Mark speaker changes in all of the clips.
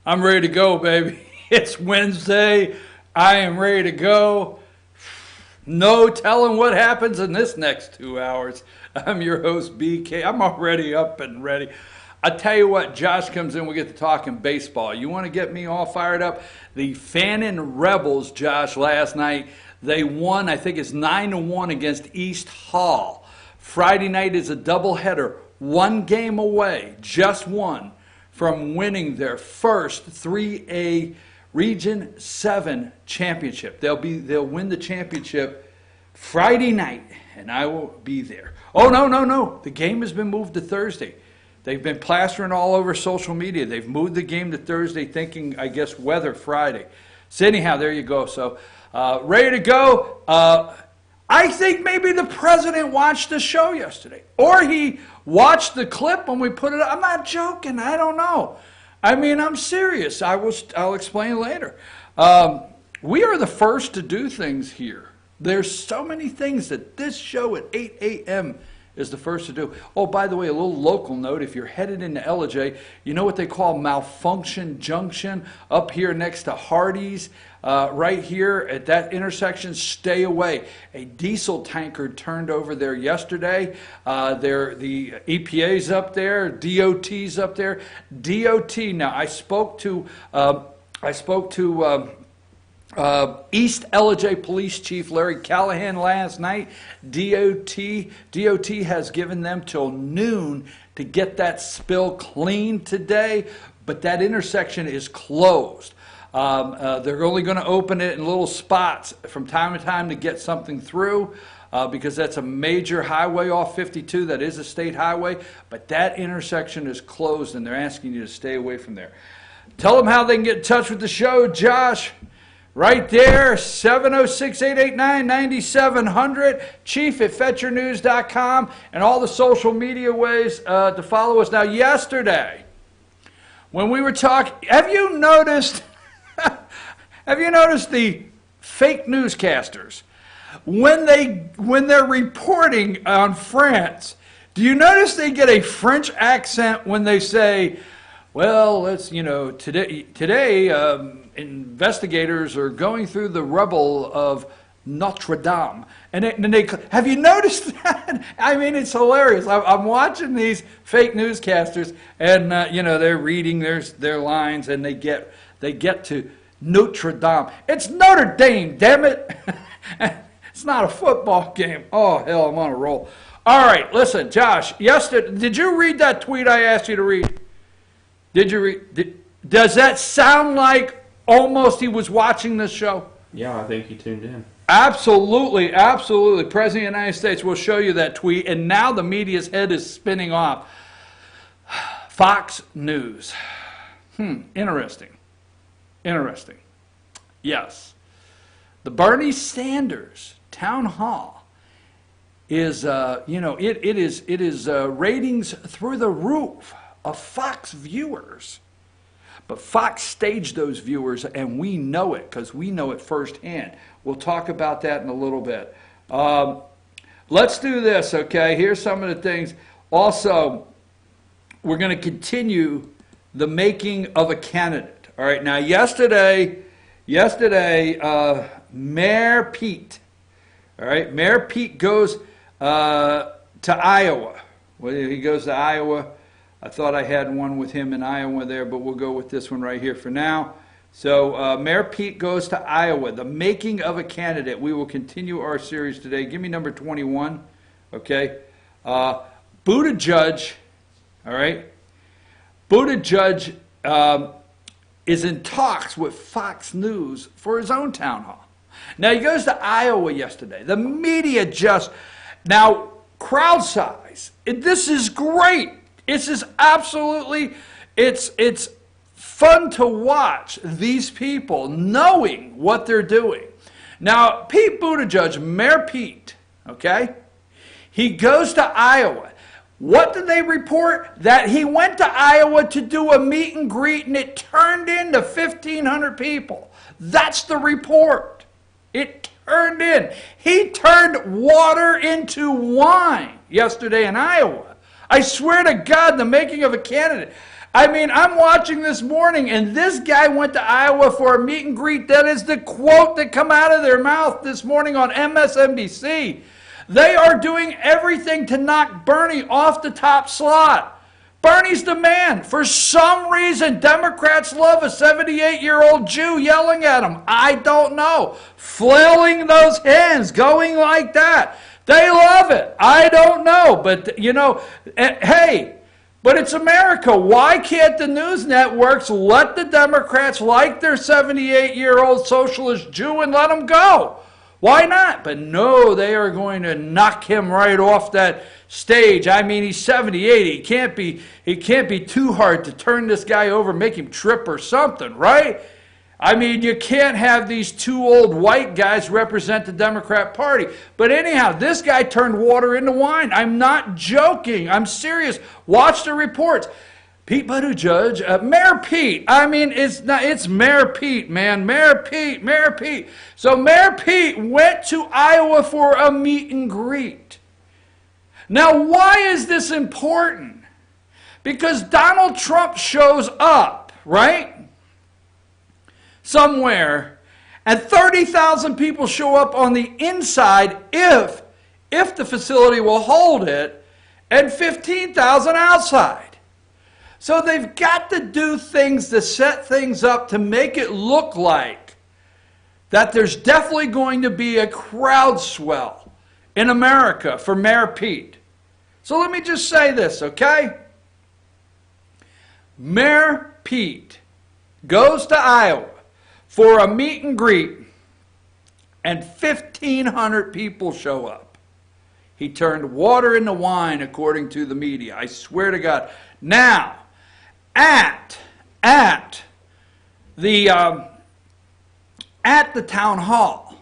Speaker 1: I'm ready to go, baby. It's Wednesday. I am ready to go. No telling what happens in this next 2 hours. I'm your host, BK. I'm already up and ready. I tell you what, Josh comes in, we get to talking baseball. You want to get me all fired up? The Fannin Rebels, Josh, last night, they won, I think it's 9-1 against East Hall. Friday night is a doubleheader, one game away, just one, from winning their first 3A Region 7 championship. They'll win the championship Friday night, and I will be there. Oh, no. The game has been moved to Thursday. They've been plastering all over social media. They've moved the game to Thursday thinking, I guess, weather Friday. So anyhow, there you go. So ready to go. I think maybe the president watched the show yesterday. Or he watched the clip when we put it up. I'm not joking. I don't know. I mean, I'm serious. I'll explain later. We are the first to do things here. There's so many things that this show at 8 a.m. is the first to do. Oh, by the way, a little local note. If you're headed into LJ, you know what they call Malfunction Junction up here next to Hardee's? Right here at that intersection, stay away. A diesel tanker turned over there yesterday. The EPA's up there, DOT's up there. DOT. Now, I spoke to East LJ Police Chief Larry Callahan last night. DOT has given them till noon to get that spill cleaned today, but that intersection is closed. They're only going to open it in little spots from time to time to get something through because that's a major highway off 52. That is a state highway, but that intersection is closed and they're asking you to stay away from there. Tell them how they can get in touch with the show, Josh. Right there, 706-889-9700, chief@fetchernews.com, and all the social media ways to follow us. Now, yesterday, when we were talking, have you noticed the fake newscasters? When they're reporting on France, do you notice they get a French accent when they say, well, today investigators are going through the rubble of Notre Dame. And they have you noticed that? I mean, it's hilarious. I'm watching these fake newscasters, and they're reading their lines, and they get to Notre Dame. It's Notre Dame, damn it! It's not a football game. Oh hell, I'm on a roll. All right, listen, Josh. Yesterday, did you read that tweet I asked you to read? Did you read? Does that sound like almost he was watching this show?
Speaker 2: Yeah, I think he tuned in.
Speaker 1: Absolutely. President of the United States will show you that tweet, and now the media's head is spinning off. Fox News. Interesting. Yes. The Bernie Sanders town hall is, it is ratings through the roof of Fox viewers. But Fox staged those viewers, and we know it because we know it firsthand. We'll talk about that in a little bit. Let's do this, okay? Here's some of the things. Also, we're going to continue the making of a candidate. All right, now yesterday, Mayor Pete, all right, Mayor Pete goes to Iowa. Well, he goes to Iowa. I thought I had one with him in Iowa there, but we'll go with this one right here for now. So Mayor Pete goes to Iowa, the making of a candidate. We will continue our series today. Give me number 21, okay? Buttigieg, all right? Buttigieg is in talks with Fox News for his own town hall. Now, he goes to Iowa yesterday. The media now, crowd size, this is great. This is absolutely, it's fun to watch these people knowing what they're doing. Now, Pete Buttigieg, Mayor Pete, okay, he goes to Iowa. What did they report? That he went to Iowa to do a meet and greet, and it turned into 1,500 people. That's the report. It turned in. He turned water into wine yesterday in Iowa. I swear to God, the making of a candidate. I mean, I'm watching this morning, and this guy went to Iowa for a meet and greet. That is the quote that come out of their mouth this morning on MSNBC. They are doing everything to knock Bernie off the top slot. Bernie's the man. For some reason, Democrats love a 78-year-old Jew yelling at them. I don't know. Flailing those hands, going like that. They love it. I don't know. But, you know, hey, but it's America. Why can't the news networks let the Democrats like their 78-year-old socialist Jew and let them go? Why not? But no, they are going to knock him right off that stage. I mean, he's 78. He can't be too hard to turn this guy over, make him trip or something, right? I mean, you can't have these two old white guys represent the Democrat Party. But anyhow, this guy turned water into wine. I'm not joking. I'm serious. Watch the reports. Pete Buttigieg, Mayor Pete. I mean, it's Mayor Pete, man. Mayor Pete. So Mayor Pete went to Iowa for a meet and greet. Now, why is this important? Because Donald Trump shows up, right? Somewhere, and 30,000 people show up on the inside if the facility will hold it, and 15,000 outside. So they've got to do things to set things up to make it look like that there's definitely going to be a crowd swell in America for Mayor Pete. So let me just say this, okay? Mayor Pete goes to Iowa for a meet and greet, and 1,500 people show up. He turned water into wine, according to the media. I swear to God. Now, at the town hall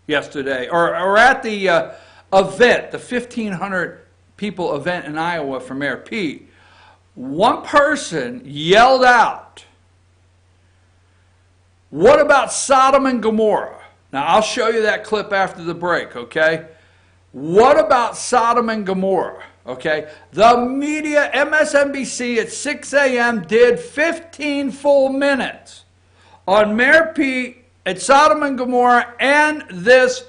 Speaker 1: yesterday, or at the event, the 1,500 people event in Iowa for Mayor Pete, one person yelled out, "What about Sodom and Gomorrah?" Now, I'll show you that clip after the break, okay? What about Sodom and Gomorrah? Okay, the media, MSNBC at 6 a.m. did 15 full minutes on Mayor Pete at Sodom and Gomorrah and this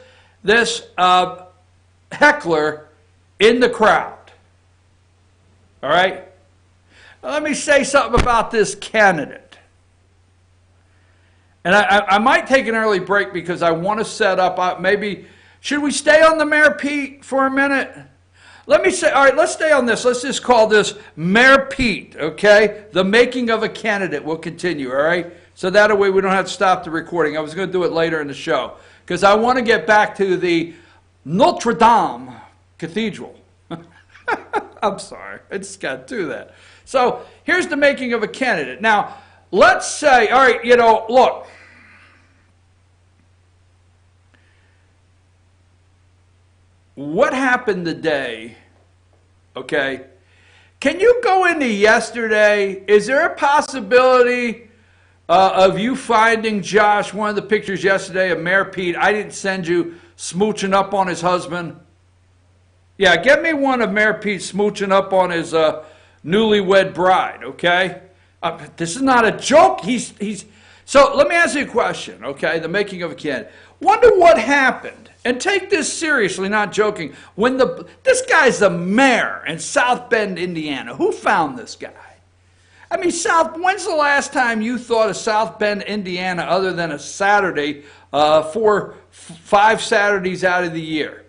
Speaker 1: heckler in the crowd. All right? Now, let me say something about this candidate. And I might take an early break because I want to set up, maybe, should we stay on the Mayor Pete for a minute? Let me say, all right, let's stay on this. Let's just call this Mayor Pete, okay? The making of a candidate. We'll continue, all right? So that way we don't have to stop the recording. I was going to do it later in the show because I want to get back to the Notre Dame Cathedral. I'm sorry. I just got to do that. So here's the making of a candidate. Now, let's say, all right, you know, look. What happened today, okay? Can you go into yesterday? Is there a possibility of you finding, Josh, one of the pictures yesterday of Mayor Pete? I didn't send you smooching up on his husband. Yeah, get me one of Mayor Pete smooching up on his newlywed bride, okay? This is not a joke. So let me ask you a question, okay? The making of a candidate. Wonder what happened. And take this seriously, not joking. When this guy's the mayor in South Bend, Indiana. Who found this guy? I mean, when's the last time you thought of South Bend, Indiana, other than a Saturday, 5 Saturdays out of the year?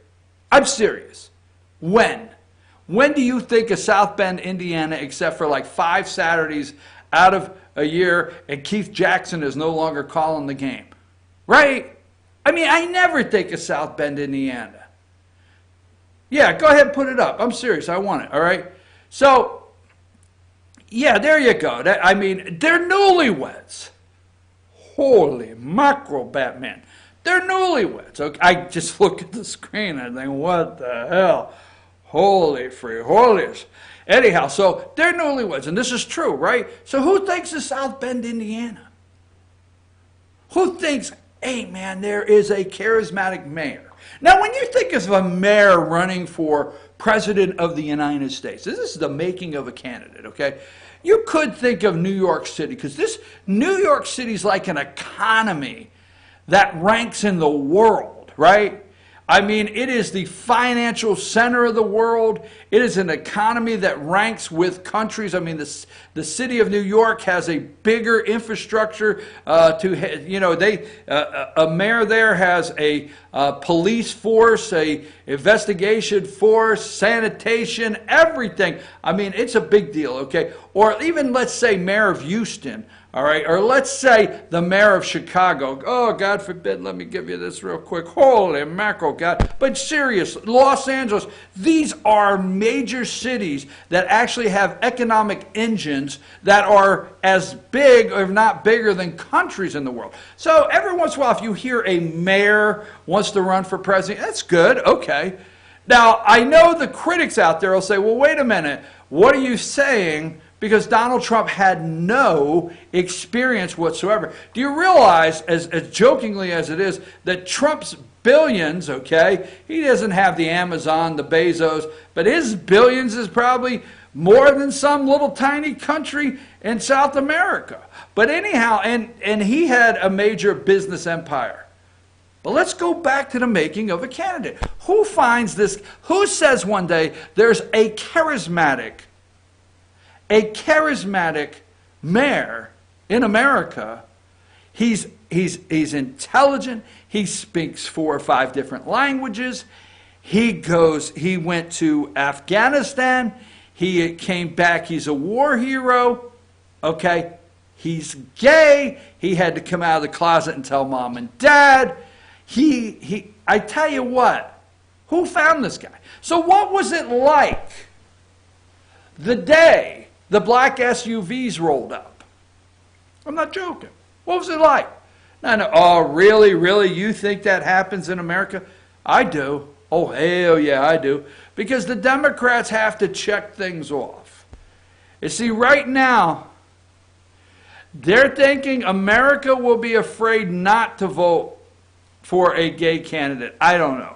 Speaker 1: I'm serious. When? When do you think of South Bend, Indiana, except for like 5 Saturdays out of a year, and Keith Jackson is no longer calling the game? Right? I mean, I never think of South Bend, Indiana. Yeah, go ahead and put it up. I'm serious. I want it, all right? So, yeah, there you go. I mean, they're newlyweds. Holy mackerel, Batman. They're newlyweds. Okay, I just look at the screen and think, what the hell? Holy free holies. Anyhow, so they're newlyweds, and this is true, right? So who thinks of South Bend, Indiana? Who thinks, hey, man, there is a charismatic mayor? Now, when you think of a mayor running for President of the United States. This is the making of a candidate, okay? You could think of New York City, because this New York City is like an economy that ranks in the world, right? I mean, it is the financial center of the world. It is an economy that ranks with countries. I mean, the city of New York has a bigger infrastructure a mayor there has a police force, a investigation force, sanitation, everything. I mean, it's a big deal, okay? Or even, let's say, mayor of Houston. All right, or let's say the mayor of Chicago. Oh, God forbid, let me give you this real quick. Holy mackerel, God. But seriously, Los Angeles, these are major cities that actually have economic engines that are as big, if not bigger, than countries in the world. So every once in a while, if you hear a mayor wants to run for president, that's good, okay. Now, I know the critics out there will say, well, wait a minute, what are you saying? Because Donald Trump had no experience whatsoever. Do you realize, as jokingly as it is, that Trump's billions, okay, he doesn't have the Amazon, the Bezos, but his billions is probably more than some little tiny country in South America. But anyhow, and he had a major business empire. But let's go back to the making of a candidate. Who finds this? Who says one day there's a charismatic mayor in America? He's intelligent. He speaks 4 or 5 different languages. He went to Afghanistan. He came back. He's a war hero. Okay. He's gay. He had to come out of the closet and tell mom and dad. I tell you what, who found this guy? So what was it like the day the black SUVs rolled up? I'm not joking. What was it like? No, oh, really, really? You think that happens in America? I do. Oh, hell yeah, I do. Because the Democrats have to check things off. You see, right now, they're thinking America will be afraid not to vote for a gay candidate. I don't know.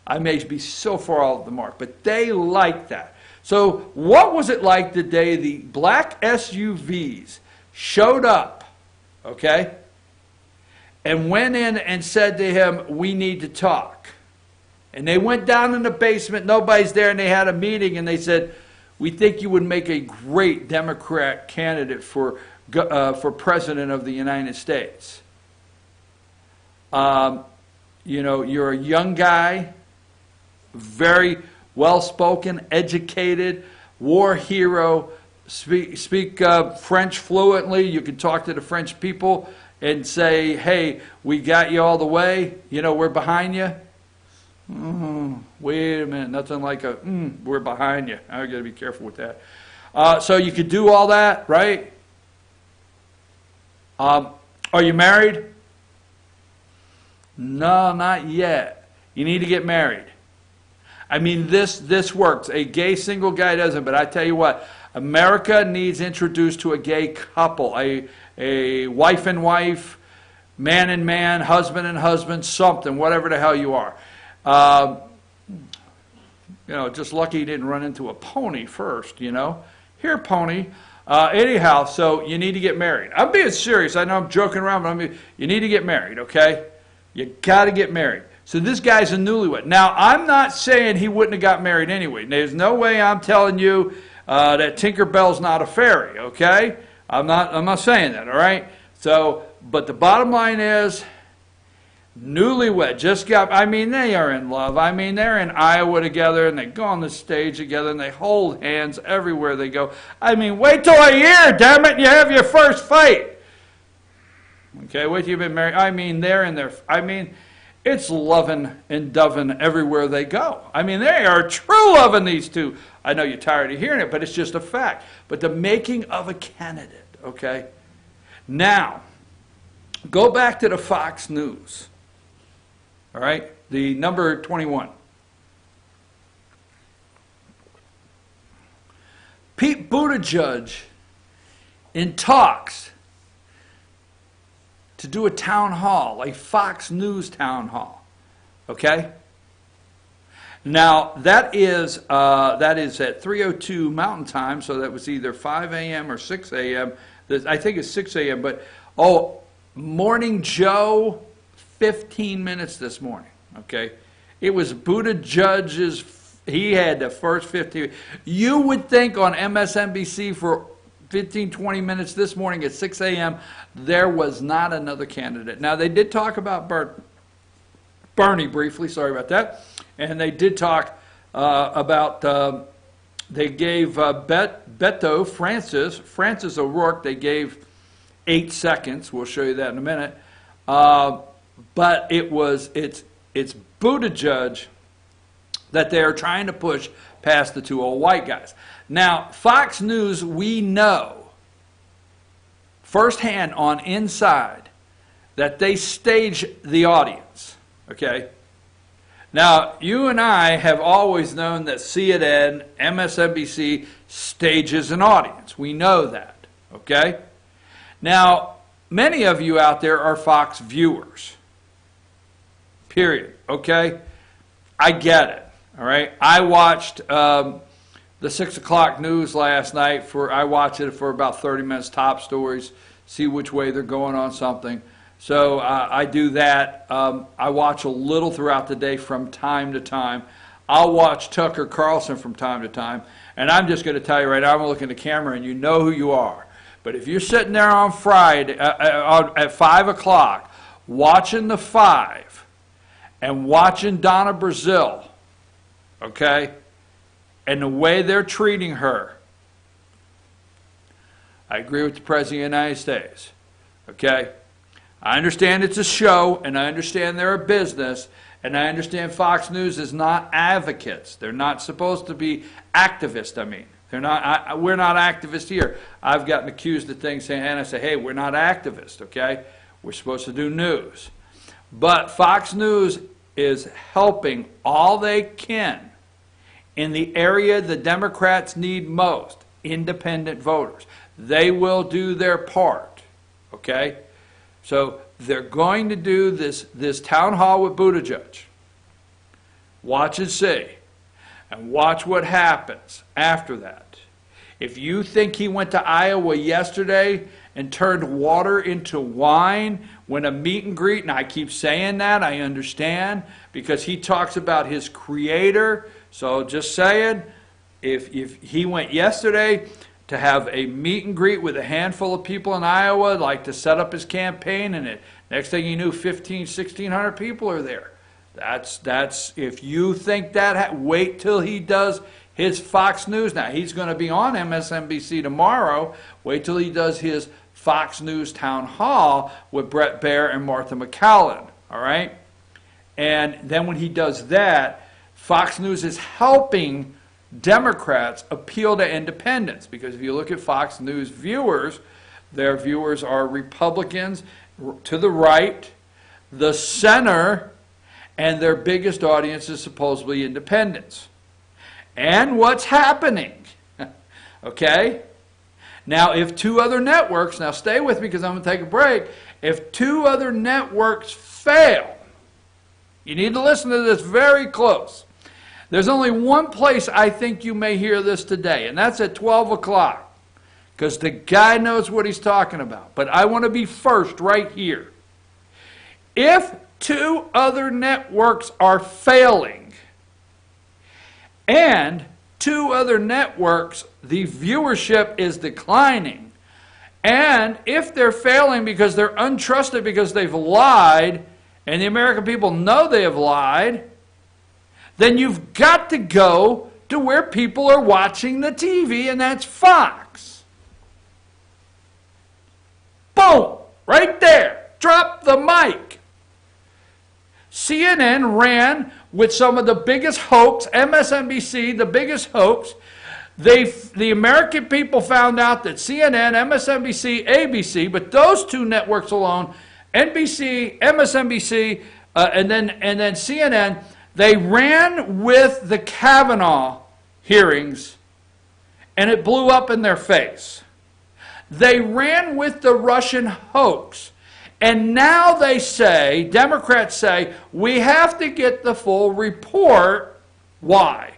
Speaker 1: I may be so far off the mark, but they like that. So what was it like the day the black SUVs showed up, okay, and went in and said to him, we need to talk? And they went down in the basement, nobody's there, and they had a meeting, and they said, we think you would make a great Democrat candidate for President of the United States. You're a young guy, very well-spoken, educated, war hero, speak French fluently. You can talk to the French people and say, hey, we got you all the way. We're behind you. Wait a minute, nothing like we're behind you. I got to be careful with that. So you could do all that, right? Are you married? No, not yet. You need to get married. I mean, this works. A gay single guy doesn't, but I tell you what, America needs introduced to a gay couple, a wife and wife, man and man, husband and husband, something, whatever the hell you are. Just lucky you didn't run into a pony first, Here, pony. Anyhow, so you need to get married. I'm being serious. I know I'm joking around, but you need to get married, okay? You got to get married. So this guy's a newlywed. Now, I'm not saying he wouldn't have got married anyway. There's no way I'm telling you that Tinkerbell's not a fairy, okay? I'm not saying that, all right? So, but the bottom line is, newlywed, they are in love. I mean, they're in Iowa together, and they go on the stage together, and they hold hands everywhere they go. I mean, wait till a year, damn it, and you have your first fight. Okay, wait till you've been married. I mean, it's loving and doving everywhere they go. I mean, they are true loving, these two. I know you're tired of hearing it, but it's just a fact. But the making of a candidate, okay? Now, go back to the Fox News. All right, the number 21. Pete Buttigieg in talks to do a town hall, a Fox News town hall, okay? Now, that is at 3:02 Mountain Time, so that was either 5 a.m. or 6 a.m. I think it's 6 a.m., but, Morning Joe, 15 minutes this morning, okay? It was Buttigieg's, he had the first 15. You would think on MSNBC for 15, 20 minutes this morning at 6 a.m., there was not another candidate. Now, they did talk about Bernie briefly, sorry about that. And they did talk about, they gave Beto, Francis O'Rourke, they gave 8 seconds. We'll show you that in a minute. But it's Buttigieg that they are trying to push past the 2 old white guys. Now, Fox News, we know firsthand on inside that they stage the audience, okay? Now, you and I have always known that CNN, MSNBC stages an audience. We know that, okay? Now, many of you out there are Fox viewers, period, okay? I get it, all right? I watched the 6 o'clock news last night. I watched it for about 30 minutes, top stories, see which way they're going on something. So I do that. I watch a little throughout the day from time to time. I'll watch Tucker Carlson from time to time. And I'm just going to tell you right now, I'm going to look in the camera and you know who you are. But if you're sitting there on Friday at 5 o'clock watching the 5 and watching Donna Brazile, okay, and the way they're treating her, I agree with the President of the United States, okay? I understand it's a show, and I understand they're a business, and I understand Fox News is not advocates. They're not supposed to be activists, I mean. They're not. We're not activists here. I've gotten accused of things saying, and I say, hey, we're not activists, okay? We're supposed to do news. But Fox News is helping all they can in the area the Democrats need most, independent voters. They will do their part, okay? So they're going to do this town hall with Buttigieg. Watch and see. And watch what happens after that. If you think he went to Iowa yesterday and turned water into wine when a meet and greet, and I keep saying that, I understand, because he talks about his creator. So just saying, if he went yesterday to have a meet and greet with a handful of people in Iowa, like to set up his campaign, and next thing you knew, 1,600 people are there. That's if you think that, wait till he does his Fox News. Now, he's going to be on MSNBC tomorrow. Wait till he does his Fox News town hall with Brett Baer and Martha McCallum, all right? And then when he does that, Fox News is helping Democrats appeal to independents, because if you look at Fox News viewers, their viewers are Republicans to the right, the center, and their biggest audience is supposedly independents. And what's happening? Okay? Now, if 2 other networks, now stay with me because I'm going to take a break. If 2 other networks fail, you need to listen to this very close. There's only one place I think you may hear this today, and that's at 12 o'clock, because the guy knows what he's talking about. But I want to be first right here. If 2 other networks are failing, and 2 other networks, the viewership is declining, and if they're failing because they're untrusted because they've lied, and the American people know they have lied, then you've got to go to where people are watching the TV, and that's Fox. Boom! Right there. Drop the mic. CNN ran with some of the biggest hoax, MSNBC, the biggest hoax. The American people found out that CNN, MSNBC, ABC, but those 2 networks alone, NBC, MSNBC, and then CNN, they ran with the Kavanaugh hearings, and it blew up in their face. They ran with the Russian hoax, and now they say, Democrats say, we have to get the full report Why?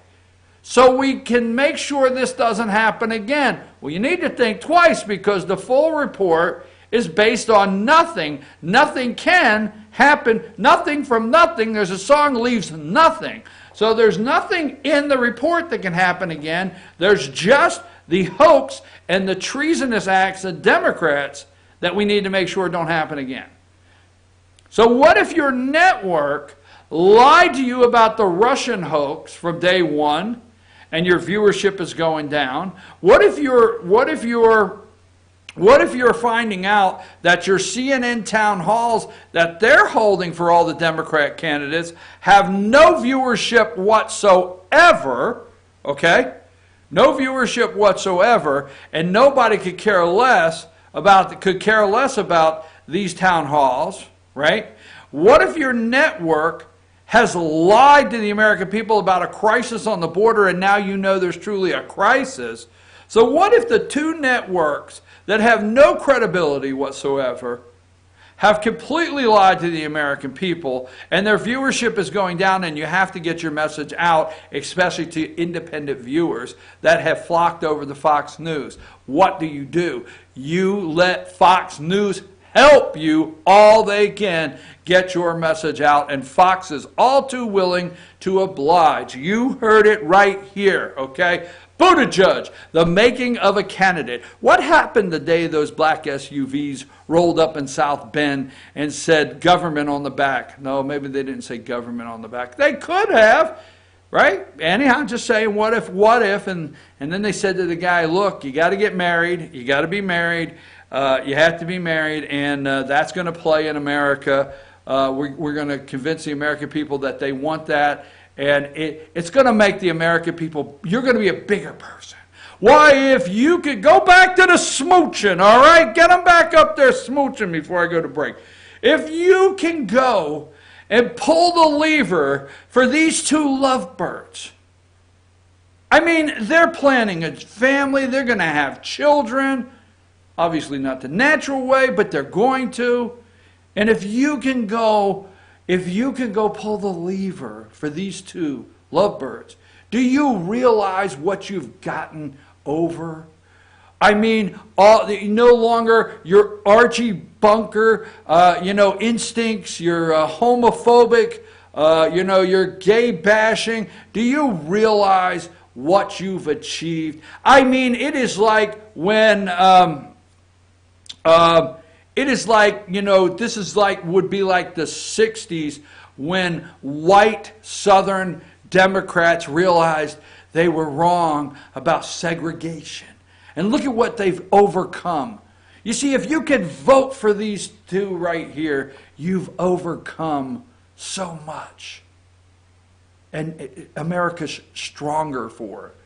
Speaker 1: So we can make sure this doesn't happen again. Well, you need to think twice, because the full report is based on nothing. Nothing can happen. Nothing from nothing. There's a song, leaves nothing. So there's nothing in the report that can happen again. There's just the hoax and the treasonous acts of Democrats that we need to make sure don't happen again. So what if your network lied to you about the Russian hoax from day one, and your viewership is going down? What if you're finding out that your CNN town halls that they're holding for all the Democrat candidates have no viewership whatsoever, okay? No viewership whatsoever, and nobody could care less about these town halls, right? What if your network has lied to the American people about a crisis on the border, and now you know there's truly a crisis? So what if the two networks that have no credibility whatsoever have completely lied to the American people, and their viewership is going down, and you have to get your message out, especially to independent viewers that have flocked over to Fox News? What do? You let Fox News help you all they can get your message out, and Fox is all too willing to oblige. You heard it right here, okay? Buttigieg, the making of a candidate. What happened the day those black SUVs rolled up in South Bend and said government on the back? No, maybe they didn't say government on the back. They could have, right? Anyhow, just saying what if, and then they said to the guy, look, you got to get married, you got to be married, you have to be married, and that's going to play in America. We're going to convince the American people that they want that, and it's going to make the American people, you're going to be a bigger person. Why, if you could go back to the smooching, all right? Get them back up there smooching before I go to break. If you can go and pull the lever for these two lovebirds, I mean, they're planning a family, they're going to have children, obviously not the natural way, but they're going to. And if you can go pull the lever for these two lovebirds, do you realize what you've gotten over? I mean, no longer your Archie Bunker, instincts, your homophobic, your gay bashing. Do you realize what you've achieved? I mean, it is like when, it is like, this is like, would be like the 60s when white Southern Democrats realized they were wrong about segregation. And look at what they've overcome. You see, if you can vote for these two right here, you've overcome so much. And America's stronger for it.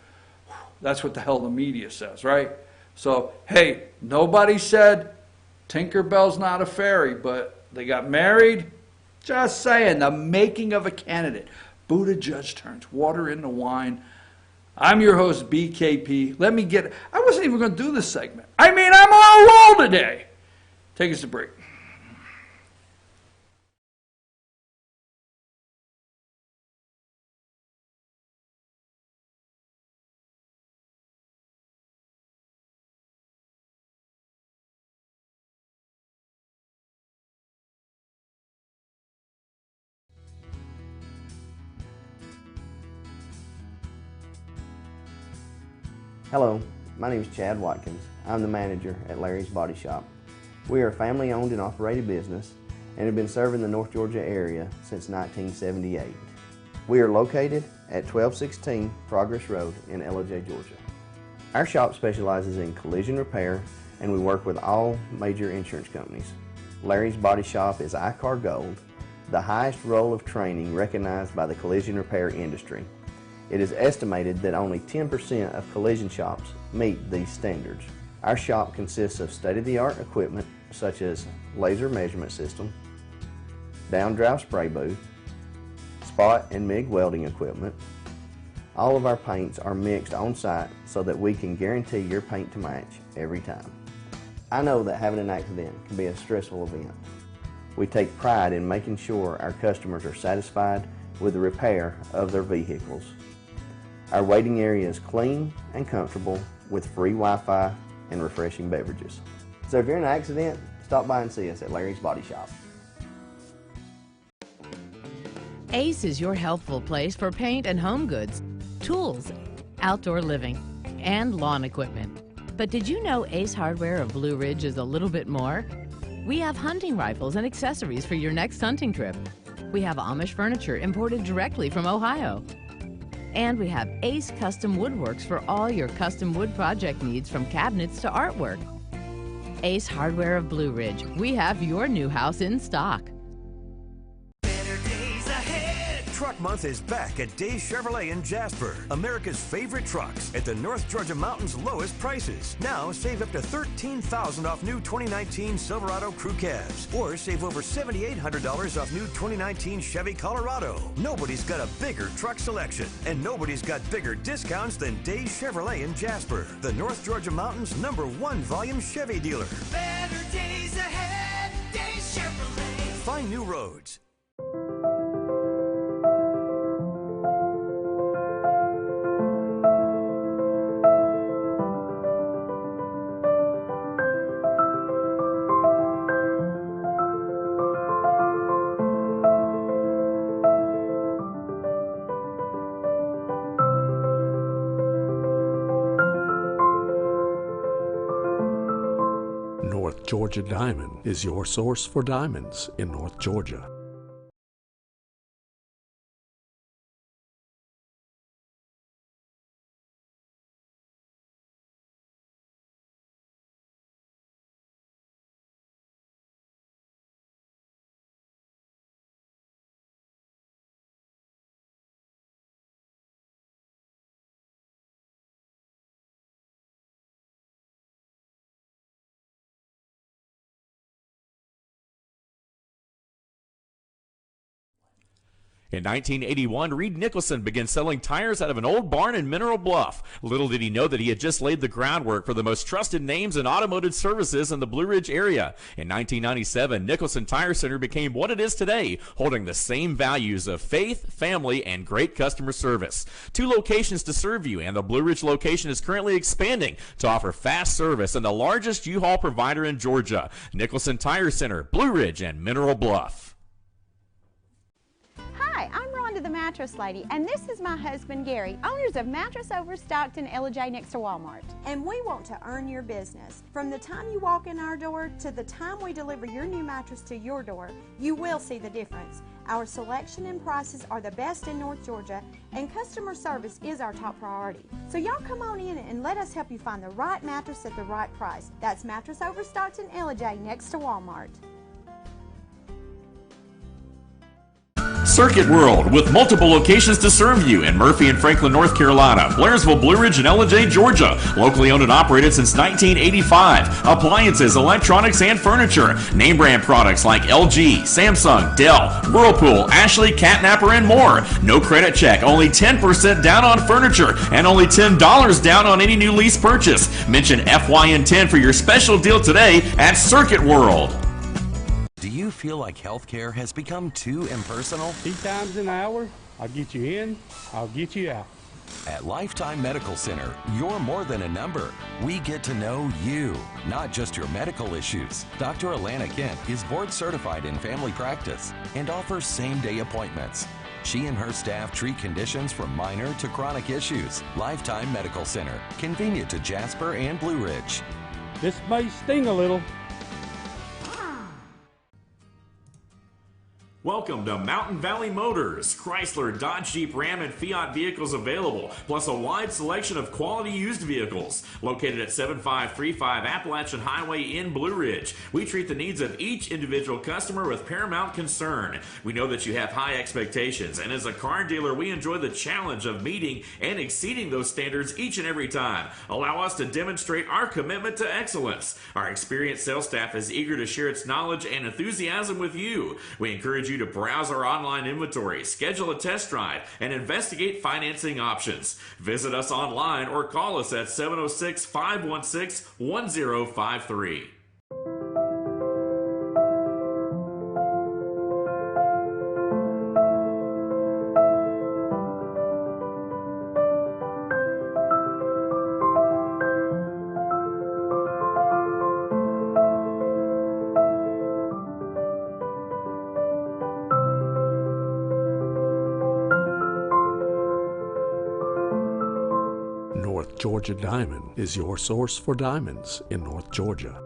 Speaker 1: That's what the hell the media says, right? So, hey, nobody said Tinkerbell's not a fairy, but they got married. Just saying, the making of a candidate. Buttigieg turns water into wine. I'm your host, BKP. I wasn't even going to do this segment. I mean, I'm on a roll today. Take us a break.
Speaker 2: Hello, my name is Chad Watkins. I'm the manager at Larry's Body Shop. We are a family-owned and operated business and have been serving the North Georgia area since 1978. We are located at 1216 Progress Road in LOJ, Georgia. Our shop specializes in collision repair, and we work with all major insurance companies. Larry's Body Shop is ICAR Gold, the highest role of training recognized by the collision repair industry. It is estimated that only 10% of collision shops meet these standards. Our shop consists of state-of-the-art equipment such as laser measurement system, down-drive spray booth, spot and MIG welding equipment. All of our paints are mixed on-site so that we can guarantee your paint to match every time. I know that having an accident can be a stressful event. We take pride in making sure our customers are satisfied with the repair of their vehicles. Our waiting area is clean and comfortable with free Wi-Fi and refreshing beverages. So if you're in an accident, stop by and see us at Larry's Body Shop.
Speaker 3: Ace is your healthful place for paint and home goods, tools, outdoor living, and lawn equipment. But did you know Ace Hardware of Blue Ridge is a little bit more? We have hunting rifles and accessories for your next hunting trip. We have Amish furniture imported directly from Ohio. And we have Ace Custom Woodworks for all your custom wood project needs, from cabinets to artwork. Ace Hardware of Blue Ridge. We have your new house in stock.
Speaker 4: Truck Month is back at Days Chevrolet in Jasper. America's favorite trucks at the North Georgia Mountain's lowest prices. Now save up to $13,000 off new 2019 Silverado Crew Cabs, or save over $7,800 off new 2019 Chevy Colorado. Nobody's got a bigger truck selection, and nobody's got bigger discounts than Days Chevrolet in Jasper, the North Georgia Mountain's #1 volume Chevy dealer.
Speaker 5: Better days ahead, Days Chevrolet.
Speaker 4: Find new roads.
Speaker 6: North Georgia Diamond is your source for diamonds in North Georgia.
Speaker 7: In 1981, Reed Nicholson began selling tires out of an old barn in Mineral Bluff. Little did he know that he had just laid the groundwork for the most trusted names in automotive services in the Blue Ridge area. In 1997, Nicholson Tire Center became what it is today, holding the same values of faith, family, and great customer service. 2 locations to serve you, and the Blue Ridge location is currently expanding to offer fast service and the largest U-Haul provider in Georgia. Nicholson Tire Center, Blue Ridge, and Mineral Bluff.
Speaker 8: Hi, I'm Rhonda the Mattress Lady, and this is my husband Gary, owners of Mattress Overstocked in LJ next to Walmart.
Speaker 9: And we want to earn your business. From the time you walk in our door to the time we deliver your new mattress to your door, you will see the difference. Our selection and prices are the best in North Georgia, and customer service is our top priority. So y'all come on in and let us help you find the right mattress at the right price. That's Mattress Overstocked in LJ next to Walmart.
Speaker 7: Circuit World, with multiple locations to serve you in Murphy and Franklin, North Carolina, Blairsville, Blue Ridge, and LJ, Georgia. Locally owned and operated since 1985. Appliances, electronics, and furniture. Name brand products like LG, Samsung, Dell, Whirlpool, Ashley, Catnapper, and more. No credit check, only 10% down on furniture, and only $10 down on any new lease purchase. Mention FYN10 for your special deal today at Circuit World.
Speaker 4: Do you feel like healthcare has become too impersonal?
Speaker 10: 3 times an hour, I'll get you in, I'll get you out.
Speaker 4: At Lifetime Medical Center, you're more than a number. We get to know you, not just your medical issues. Dr. Alana Kent is board certified in family practice and offers same-day appointments. She and her staff treat conditions from minor to chronic issues. Lifetime Medical Center, convenient to Jasper and Blue Ridge.
Speaker 10: This may sting a little.
Speaker 7: Welcome to Mountain Valley Motors. Chrysler, Dodge, Jeep, Ram, and Fiat vehicles available, plus a wide selection of quality used vehicles. Located at 7535 Appalachian Highway in Blue Ridge, we treat the needs of each individual customer with paramount concern. We know that you have high expectations, and as a car dealer, we enjoy the challenge of meeting and exceeding those standards each and every time. Allow us to demonstrate our commitment to excellence. Our experienced sales staff is eager to share its knowledge and enthusiasm with you. We encourage you to browse our online inventory, schedule a test drive, and investigate financing options. Visit us online or call us at 706-516-1053.
Speaker 6: North Georgia Diamond is your source for diamonds in North Georgia.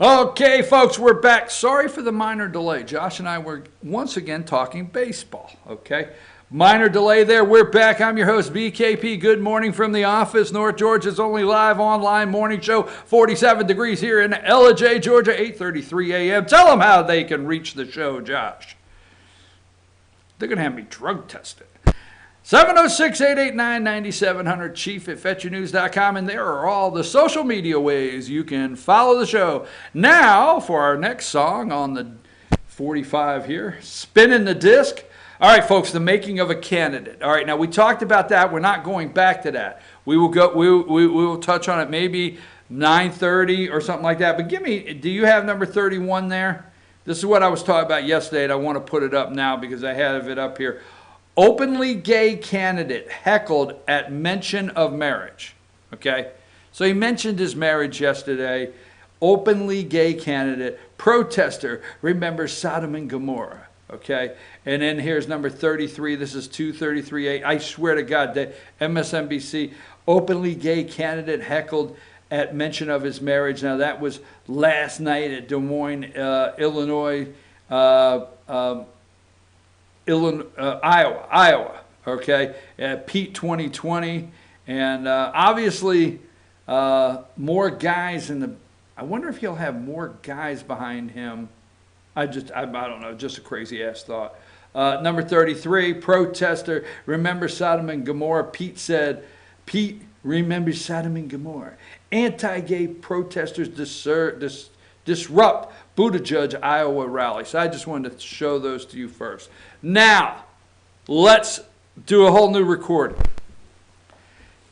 Speaker 1: Okay, folks, we're back. Sorry for the minor delay. Josh and I were once again talking baseball, okay? Minor delay there. We're back. I'm your host, BKP. Good morning from the office. North Georgia's only live online morning show. 47 degrees here in Ellijay, Georgia, 8:33 a.m. Tell them how they can reach the show, Josh. They're going to have me drug tested. 706-889-9700, chief at fetchyournews.com, and there are all the social media ways you can follow the show. Now, for our next song on the 45 here, Spinning the Disc. All right, folks, the making of a candidate. All right, now we talked about that. We're not going back to that. We will go. We will touch on it maybe 9:30 or something like that. But give me, do you have number 31 there? This is what I was talking about yesterday, and I want to put it up now because I have it up here. Openly gay candidate heckled at mention of marriage. Okay? So he mentioned his marriage yesterday. Openly gay candidate, protester, remembers Sodom and Gomorrah. Okay? And then here's number 33. This is 233A. I swear to God, that MSNBC, openly gay candidate heckled at mention of his marriage. Now, that was last night at Des Moines, Illinois. Iowa, okay, at Pete 2020, and obviously more guys in the. I wonder if he'll have more guys behind him. I don't know, just a crazy ass thought. Number 33, protester, remember Sodom and Gomorrah. Pete said, Pete remembers Sodom and Gomorrah. Anti-gay protesters disrupt Buttigieg Iowa rally. So I just wanted to show those to you first. Now, let's do a whole new recording.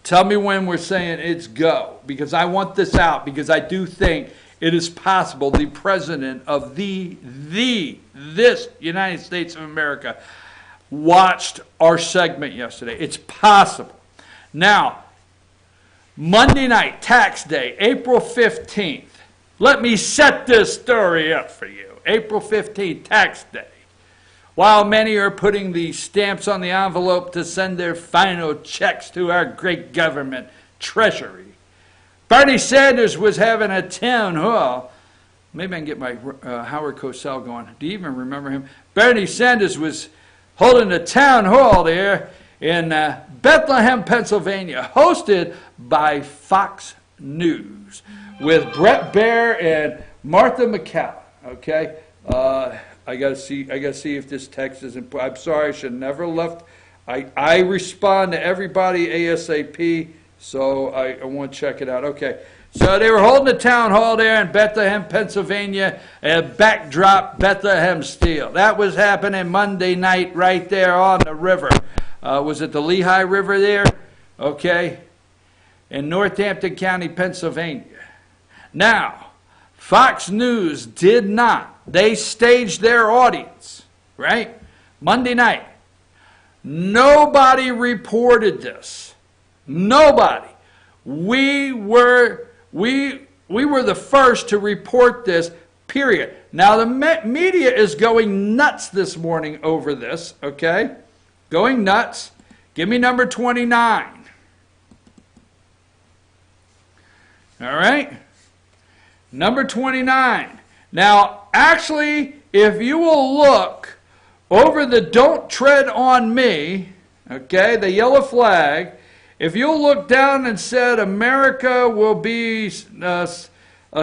Speaker 1: Tell me when we're saying it's go, because I want this out, because I do think it is possible the president of this United States of America watched our segment yesterday. It's possible. Now, Monday night, tax day, April 15th. Let me set this story up for you. April 15th, tax day. While many are putting the stamps on the envelope to send their final checks to our great government treasury, Bernie Sanders was having a town hall. Maybe I can get my Howard Cosell going. Do you even remember him? Bernie Sanders was holding a town hall there in Bethlehem, Pennsylvania, hosted by Fox News with Brett Baer and Martha McCallum. Okay, I gotta see if this text is in. I'm sorry, I should never left. I respond to everybody ASAP, so I want to check it out. Okay. So they were holding a town hall there in Bethlehem, Pennsylvania, backdrop Bethlehem Steel. That was happening Monday night right there on the river. Was it the Lehigh River there? Okay. In Northampton County, Pennsylvania. Now, Fox News did not. They staged their audience, right? Monday night. Nobody reported this. Nobody. We were the first to report this, period. Now, the media is going nuts this morning over this, okay? Going nuts. Give me number 29. All right? Number 29. Now, actually, if you will look over the Don't Tread on Me, okay, the yellow flag, if you'll look down and said America will be a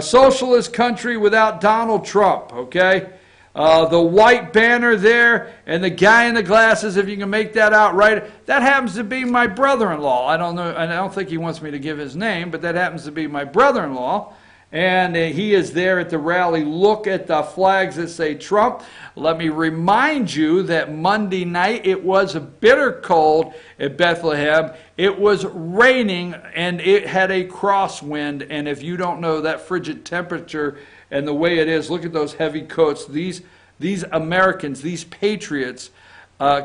Speaker 1: socialist country without Donald Trump, okay? The white banner there and the guy in the glasses, if you can make that out right, that happens to be my brother-in-law. I don't know, and I don't think he wants me to give his name, but that happens to be my brother-in-law. And he is there at the rally. Look at the flags that say Trump. Let me remind you that Monday night it was a bitter cold at Bethlehem. It was raining and it had a crosswind. And if you don't know that frigid temperature and the way it is, look at those heavy coats. These Americans, these patriots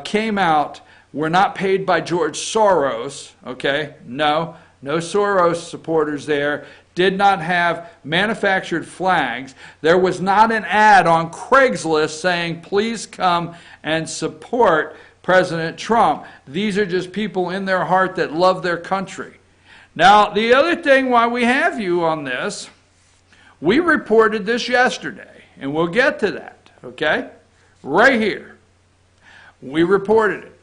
Speaker 1: came out, were not paid by George Soros, okay? No Soros supporters there. Did not have manufactured flags. There was not an ad on Craigslist saying, please come and support President Trump. These are just people in their heart that love their country. Now, the other thing why we have you on this, we reported this yesterday, and we'll get to that, okay? Right here. We reported it.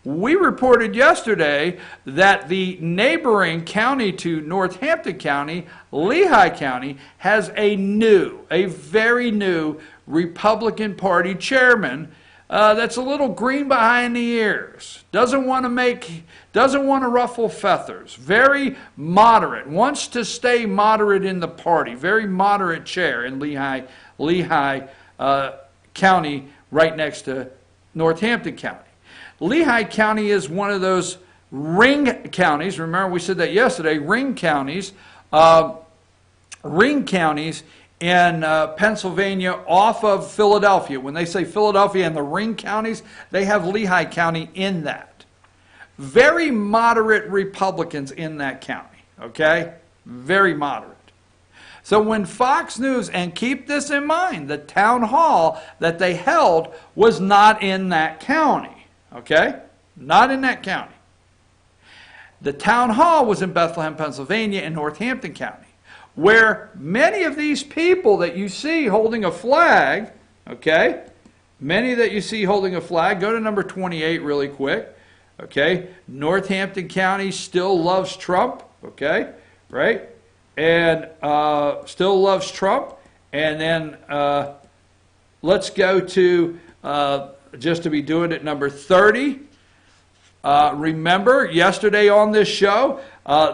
Speaker 1: We reported yesterday that the neighboring county to Northampton County, Lehigh County, has a very new Republican Party chairman that's a little green behind the ears. Doesn't want to ruffle feathers. Very moderate. Wants to stay moderate in the party. Very moderate chair in Lehigh County, right next to Northampton County. Lehigh County is one of those ring counties. Remember, we said that yesterday. Ring counties in Pennsylvania off of Philadelphia. When they say Philadelphia and the ring counties, they have Lehigh County in that. Very moderate Republicans in that county, okay? Very moderate. So when Fox News, and keep this in mind, the town hall that they held was not in that county. Okay? Not in that county. The town hall was in Bethlehem, Pennsylvania, in Northampton County, where many of these people that you see holding a flag, okay? Many that you see holding a flag, go to number 28 really quick, okay? Northampton County still loves Trump, okay? Right? And still loves Trump. And then let's go to... just to be doing it, number 30. Remember, yesterday on this show,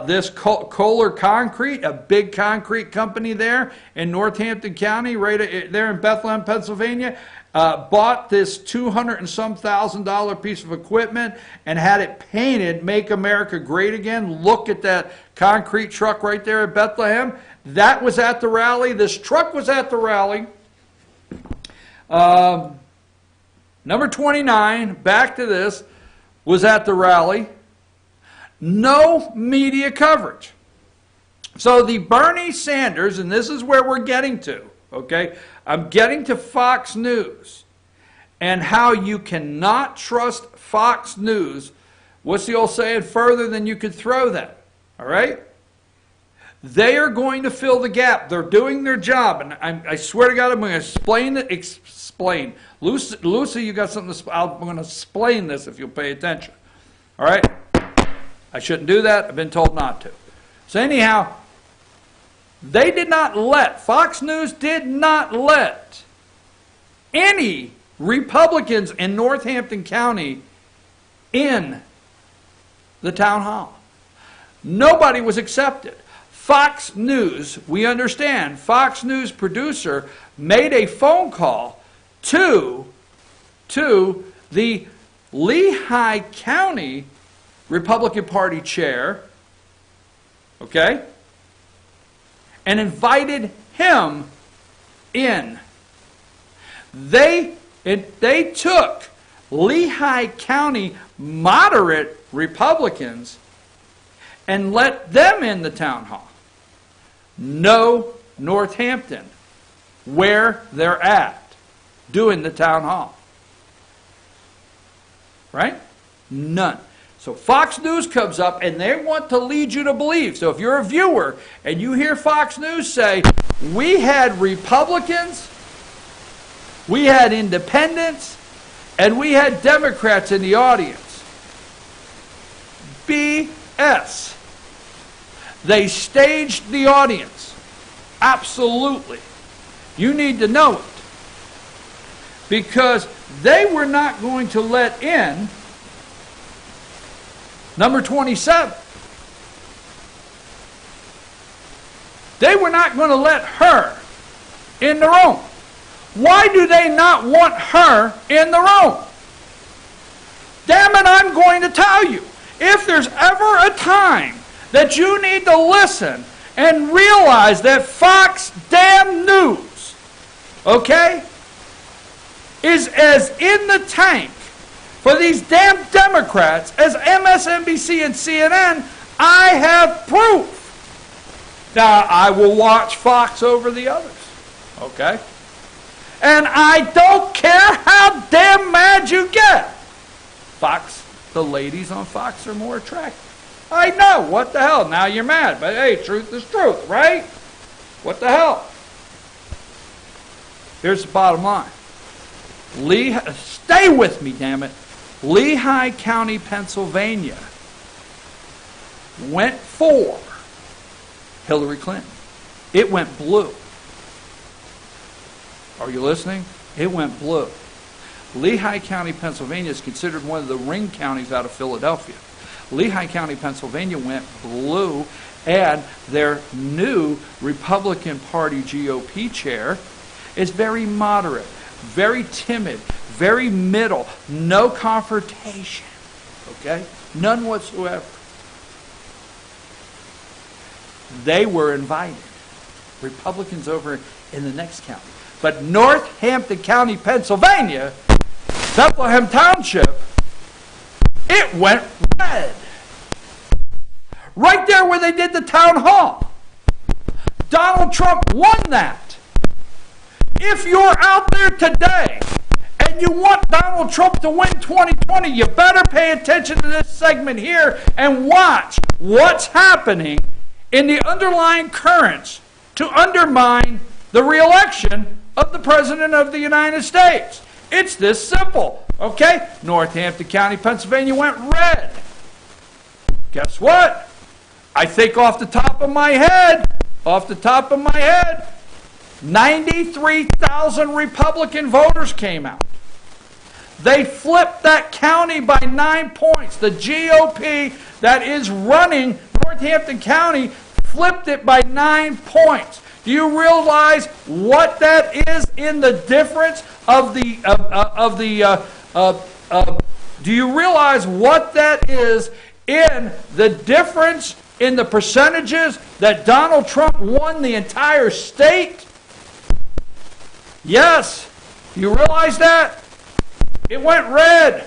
Speaker 1: this Kohler Concrete, a big concrete company there in Northampton County, right there in Bethlehem, Pennsylvania, bought this $200 and some thousand piece of equipment and had it painted, Make America Great Again. Look at that concrete truck right there at Bethlehem. That was at the rally. This truck was at the rally. Number 29, back to this, was at the rally. No media coverage. So the Bernie Sanders, and this is where we're getting to, okay? I'm getting to Fox News and how you cannot trust Fox News. What's the old saying? Further than you could throw them, all right? They are going to fill the gap. They're doing their job, and I swear to God, I'm going to explain it. Explain. Lucy, you got something to I'm going to explain this if you'll pay attention. All right? I shouldn't do that. I've been told not to. So anyhow, they did not let, Fox News did not let any Republicans in Northampton County in the town hall. Nobody was accepted. Fox News, we understand, Fox News producer made a phone call to the Lehigh County Republican Party chair, okay, and invited him in. They took Lehigh County moderate Republicans and let them in the town hall. No Northampton, where they're at, doing the town hall. Right? None. So Fox News comes up and they want to lead you to believe. So if you're a viewer and you hear Fox News say, we had Republicans, we had independents, and we had Democrats in the audience. BS. They staged the audience. Absolutely. You need to know it. Because they were not going to let in number 27. They were not going to let her in the room. Why do they not want her in the room? Damn it, I'm going to tell you. If there's ever a time that you need to listen and realize that Fox damn News, okay, is as in the tank for these damn Democrats as MSNBC and CNN, I have proof. Now, I will watch Fox over the others, okay? And I don't care how damn mad you get. Fox, the ladies on Fox are more attractive. I know, what the hell? Now you're mad, but hey, truth is truth, right? What the hell? Here's the bottom line. Stay with me, damn it. Lehigh County, Pennsylvania went for Hillary Clinton. It went blue. Are you listening? It went blue. Lehigh County, Pennsylvania is considered one of the ring counties out of Philadelphia. Lehigh County, Pennsylvania went blue, and their new Republican Party GOP chair is very moderate, very timid, very middle, no confrontation, okay? None whatsoever. They were invited. Republicans over in the next county. But Northampton County, Pennsylvania, Bethlehem Township, it went red. Right there where they did the town hall. Donald Trump won that. If you're out there today and you want Donald Trump to win 2020, you better pay attention to this segment here and watch what's happening in the underlying currents to undermine the re-election of the President of the United States. It's this simple, okay? Northampton County, Pennsylvania went red. Guess what? I think off the top of my head, 93,000 Republican voters came out. They flipped that county by 9 points. The GOP that is running Northampton County flipped it by 9 points. Do you realize what that is in the difference do you realize what that is in the difference in the percentages that Donald Trump won the entire state? Yes. Do you realize that? It went red.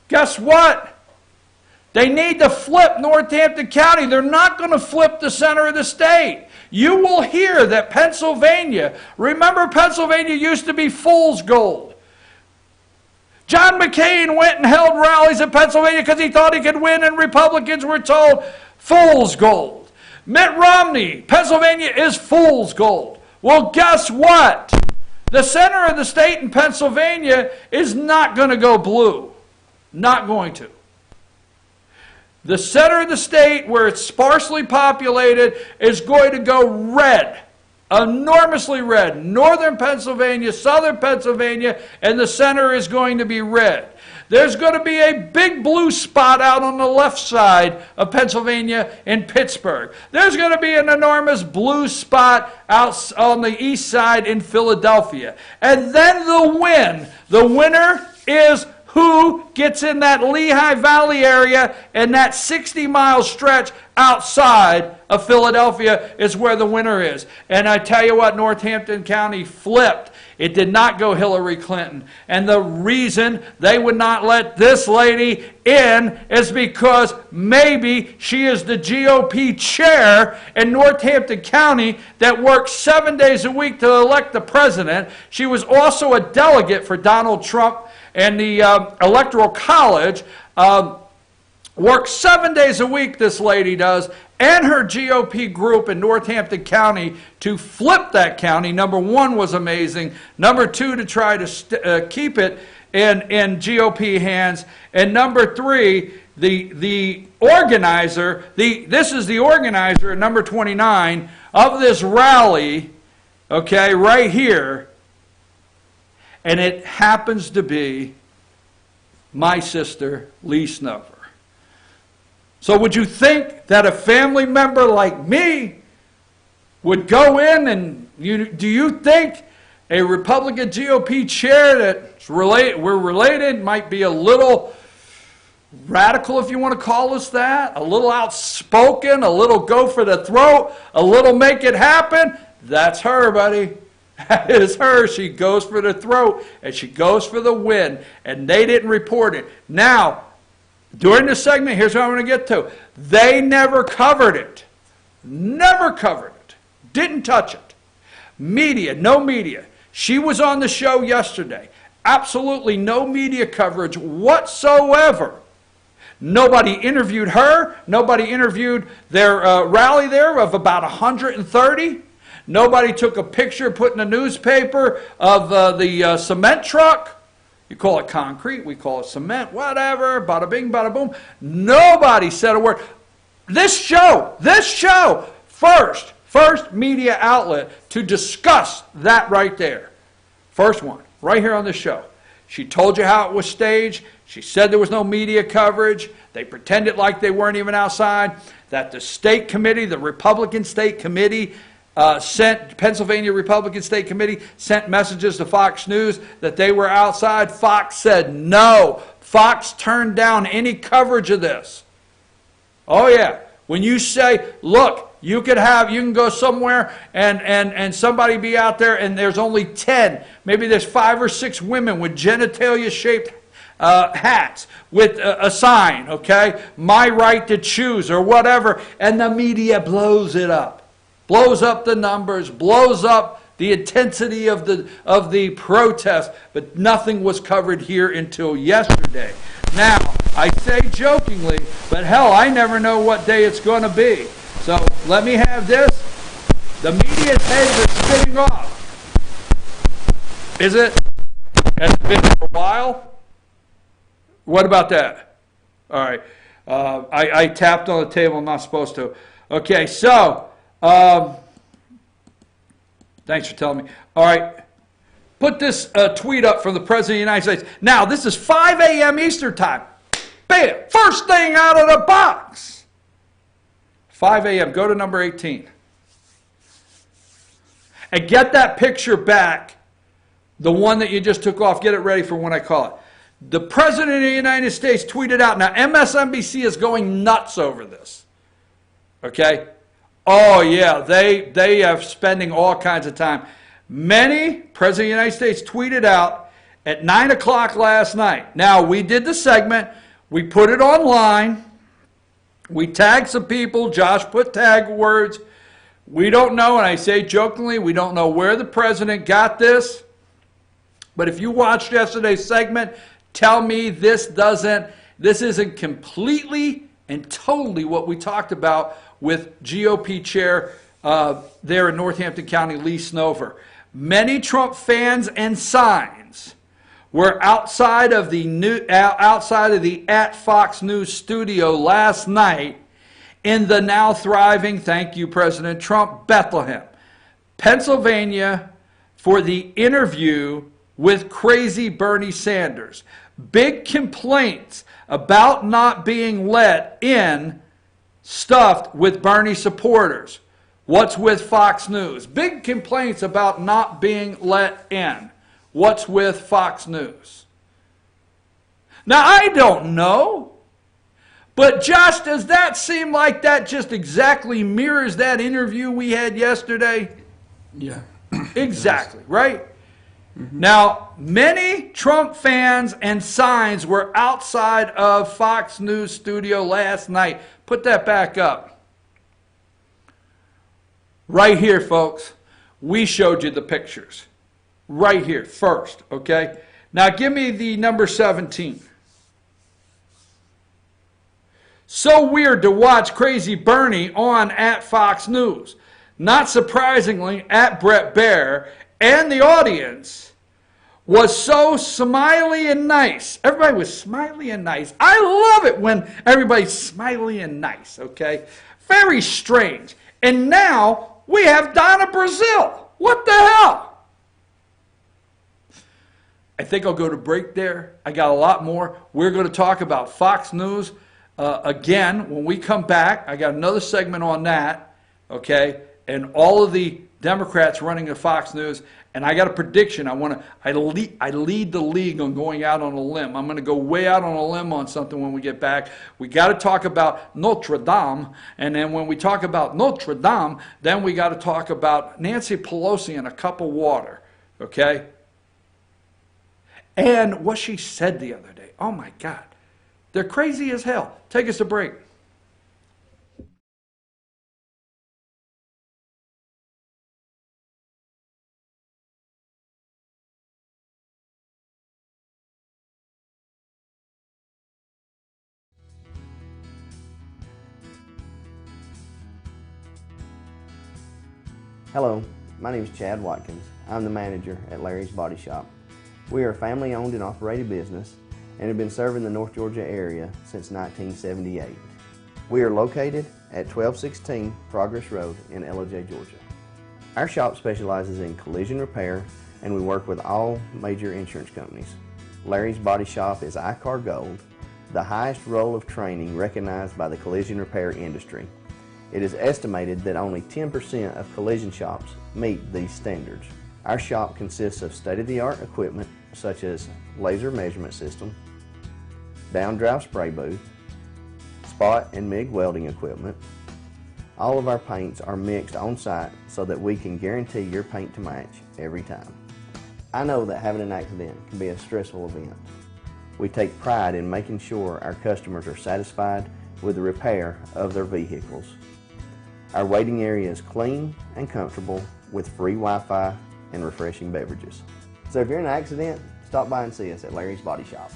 Speaker 1: Guess what? They need to flip Northampton County. They're not going to flip the center of the state. You will hear that Pennsylvania, remember Pennsylvania used to be fool's gold. John McCain went and held rallies in Pennsylvania because he thought he could win, and Republicans were told fool's gold. Mitt Romney, Pennsylvania is fool's gold. Well, guess what? The center of the state in Pennsylvania is not going to go blue. Not going to. The center of the state, where it's sparsely populated, is going to go red. enormously red. Northern Pennsylvania, southern Pennsylvania, and the center is going to be red. There's going to be a big blue spot out on the left side of Pennsylvania in Pittsburgh. There's going to be an enormous blue spot out on the east side in Philadelphia. And then the winner is who gets in that Lehigh Valley area, and that 60-mile stretch outside of Philadelphia is where the winner is. And I tell you what, Northampton County flipped. It did not go Hillary Clinton. And the reason they would not let this lady in is because maybe she is the GOP chair in Northampton County that works 7 days a week to elect the president. She was also a delegate for Donald Trump and the Electoral College. Works 7 days a week, this lady does, and her GOP group in Northampton County to flip that county. Number one was amazing. Number two, to try to keep it in GOP hands. And number three, the organizer, this is the organizer at number 29 of this rally, okay, right here. And it happens to be my sister, Lee Snover. So would you think that a family member like me would go in and do you think a Republican GOP chair that's we're related might be a little radical, if you want to call us that, a little outspoken, a little go for the throat, a little make it happen? That's her, buddy. That is her. She goes for the throat and she goes for the win. And they didn't report it. Now, during this segment, here's what I'm going to get to. They never covered it. Never covered it. Didn't touch it. Media, no media. She was on the show yesterday. Absolutely no media coverage whatsoever. Nobody interviewed her. Nobody interviewed their rally there of about 130. Nobody took a picture, put in the newspaper of the cement truck. You call it concrete, we call it cement, whatever, bada bing, bada boom. Nobody said a word. This show, first media outlet to discuss that right there. First one, right here on this show. She told you how it was staged. She said there was no media coverage. They pretended like they weren't even outside. That the state committee, the Republican state committee, Pennsylvania Republican State Committee sent messages to Fox News that they were outside. Fox said no. Fox turned down any coverage of this. Oh yeah. When you say, look, you can go somewhere and somebody be out there and there's only 10, maybe there's 5 or 6 women with genitalia shaped hats with a sign, okay? My right to choose or whatever, and the media blows it up. Blows up the numbers, blows up the intensity of the protest, but nothing was covered here until yesterday. Now, I say jokingly, but hell, I never know what day it's going to be. So let me have this. The media's heads are spinning off. Is it? Has it been for a while? What about that? All right. I tapped on the table. I'm not supposed to. Okay, so... thanks for telling me. All right. Put this tweet up from the President of the United States. Now, this is 5 a.m. Eastern Time. Bam! First thing out of the box. 5 a.m. Go to number 18. And get that picture back. The one that you just took off. Get it ready for when I call it. The President of the United States tweeted out. Now, MSNBC is going nuts over this. Okay? Oh, yeah, they are spending all kinds of time. President of the United States tweeted out at 9 o'clock last night. Now, we did the segment. We put it online. We tagged some people. Josh put tag words. We don't know, and I say jokingly, we don't know where the president got this. But if you watched yesterday's segment, tell me this isn't completely and totally what we talked about with GOP chair there in Northampton County, Lee Snover. Many Trump fans and signs were outside of the at Fox News studio last night in the now thriving, thank you President Trump, Bethlehem. Pennsylvania for the interview with crazy Bernie Sanders. Big complaints about not being let in, stuffed with Bernie supporters. What's with Fox News? Big complaints about not being let in. What's with Fox News? Now, I don't know, but Josh, does that seem like that just exactly mirrors that interview we had yesterday?
Speaker 11: Yeah.
Speaker 1: Exactly, right? Now, many Trump fans and signs were outside of Fox News studio last night. Put that back up. Right here, folks. We showed you the pictures. Right here, first, okay? Now, give me the number 17. So weird to watch Crazy Bernie on at Fox News. Not surprisingly, at Brett Baer, and the audience was so smiley and nice. Everybody was smiley and nice. I love it when everybody's smiley and nice, okay? Very strange. And now we have Donna Brazil. What the hell? I think I'll go to break there. I got a lot more. We're going to talk about Fox News again when we come back. I got another segment on that, okay? And all of the Democrats running to Fox News. And I got a prediction. I lead the league on going out on a limb. I'm going to go way out on a limb on something when we get back. We got to talk about Notre Dame, and then when we talk about Notre Dame, then we got to talk about Nancy Pelosi and a cup of water, okay? And what she said the other day. Oh my God, they're crazy as hell. Take us a break.
Speaker 2: Hello, my name is Chad Watkins. I'm the manager at Larry's Body Shop. We are a family-owned and operated business and have been serving the North Georgia area since 1978. We are located at 1216 Progress Road in LOJ, Georgia. Our shop specializes in collision repair and we work with all major insurance companies. Larry's Body Shop is ICAR Gold, the highest role of training recognized by the collision repair industry. It is estimated that only 10% of collision shops meet these standards. Our shop consists of state-of-the-art equipment such as laser measurement system, down-drive spray booth, spot and MIG welding equipment. All of our paints are mixed on site so that we can guarantee your paint to match every time. I know that having an accident can be a stressful event. We take pride in making sure our customers are satisfied with the repair of their vehicles. Our waiting area is clean and comfortable with free Wi-Fi and refreshing beverages. So if you're in an accident, stop by and see us at Larry's Body Shop.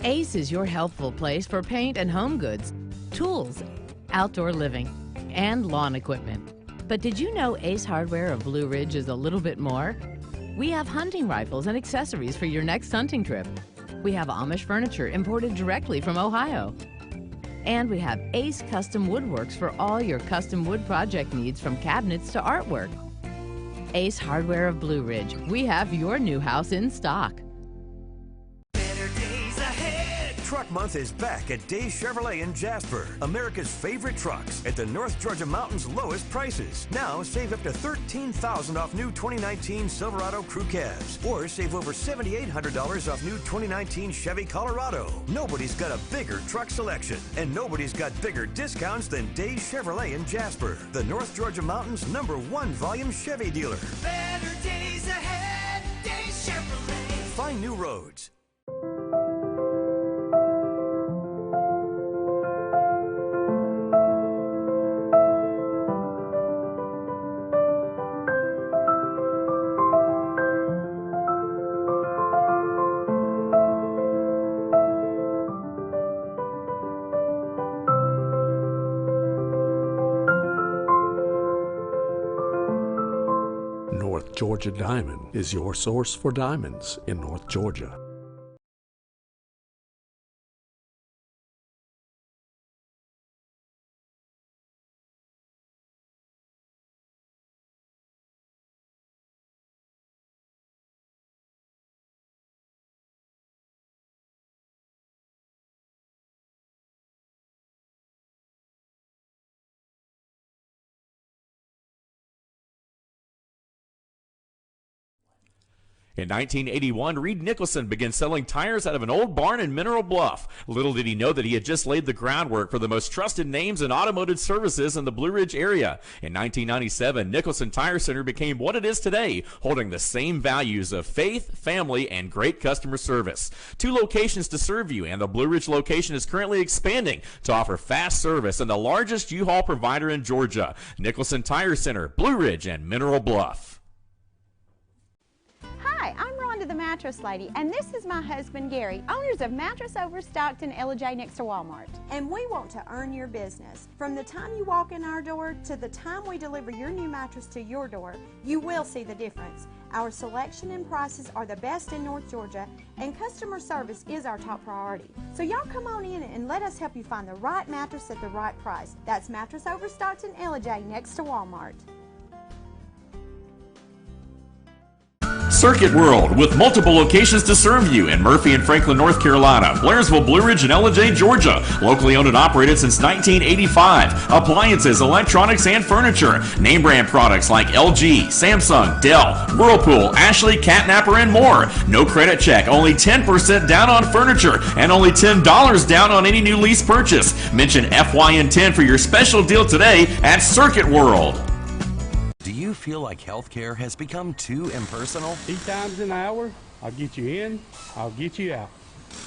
Speaker 3: Ace is your helpful place for paint and home goods, tools, outdoor living, and lawn equipment. But did you know Ace Hardware of Blue Ridge is a little bit more? We have hunting rifles and accessories for your next hunting trip. We have Amish furniture imported directly from Ohio. And we have Ace Custom Woodworks for all your custom wood project needs, from cabinets to artwork. Ace Hardware of Blue Ridge, we have your new house in stock.
Speaker 5: Better days ahead.
Speaker 4: Truck Month is back at Days Chevrolet in Jasper. America's favorite trucks at the North Georgia Mountains' lowest prices. Now save up to $13,000 off new 2019 Silverado Crew Cabs, or save over $7,800 off new 2019 Chevy Colorado. Nobody's got a bigger truck selection, and nobody's got bigger discounts than Days Chevrolet in Jasper, the North Georgia Mountains' #1 volume Chevy dealer.
Speaker 5: Better days ahead. Days Chevrolet.
Speaker 4: Find new roads.
Speaker 6: North Georgia Diamond is your source for diamonds in North Georgia.
Speaker 7: In 1981, Reed Nicholson began selling tires out of an old barn in Mineral Bluff. Little did he know that he had just laid the groundwork for the most trusted names in automotive services in the Blue Ridge area. In 1997, Nicholson Tire Center became what it is today, holding the same values of faith, family, and great customer service. 2 locations to serve you, and the Blue Ridge location is currently expanding to offer fast service and the largest U-Haul provider in Georgia. Nicholson Tire Center, Blue Ridge, and Mineral Bluff.
Speaker 8: Hi, I'm Rhonda the Mattress Lady, and this is my husband Gary, owners of Mattress Overstocked in Elijah next to Walmart.
Speaker 9: And we want to earn your business. From the time you walk in our door to the time we deliver your new mattress to your door, you will see the difference. Our selection and prices are the best in North Georgia, and customer service is our top priority. So y'all come on in and let us help you find the right mattress at the right price. That's Mattress Overstocked in Elijah next to Walmart.
Speaker 7: Circuit World, with multiple locations to serve you in Murphy and Franklin, North Carolina, Blairsville, Blue Ridge, and Ellijay, Georgia. Locally owned and operated since 1985. Appliances, electronics, and furniture. Name brand products like LG, Samsung, Dell, Whirlpool, Ashley, Catnapper, and more. No credit check, only 10% down on furniture, and only $10 down on any new lease purchase. Mention FYN10 for your special deal today at Circuit World.
Speaker 11: Do you feel like healthcare has become too impersonal?
Speaker 10: 3 times an hour, I'll get you in, I'll get you out.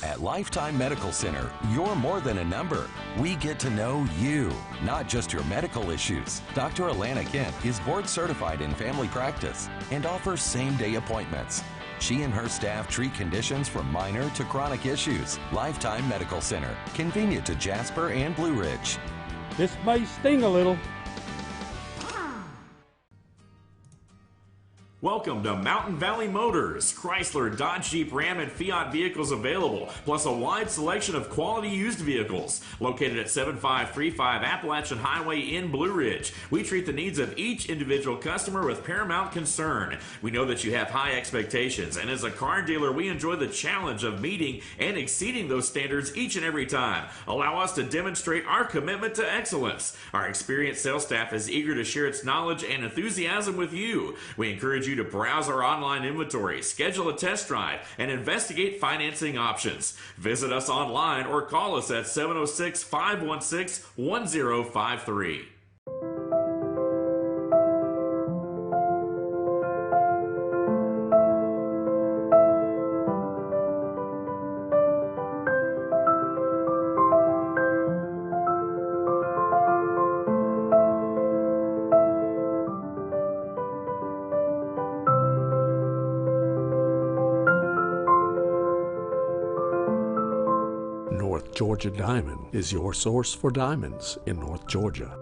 Speaker 11: At Lifetime Medical Center, you're more than a number. We get to know you, not just your medical issues. Dr. Alana Kent is board certified in family practice and offers same-day appointments. She and her staff treat conditions from minor to chronic issues. Lifetime Medical Center, convenient to Jasper and Blue Ridge.
Speaker 10: This may sting a little.
Speaker 7: Welcome to Mountain Valley Motors. Chrysler, Dodge, Jeep, Ram, and Fiat vehicles available, plus a wide selection of quality used vehicles. Located at 7535 Appalachian Highway in Blue Ridge, we treat the needs of each individual customer with paramount concern. We know that you have high expectations, and as a car dealer, we enjoy the challenge of meeting and exceeding those standards each and every time. Allow us to demonstrate our commitment to excellence. Our experienced sales staff is eager to share its knowledge and enthusiasm with you. We encourage you to browse our online inventory, schedule a test drive, and investigate financing options. Visit us online or call us at 706-516-1053.
Speaker 6: North Georgia Diamond is your source for diamonds in North Georgia.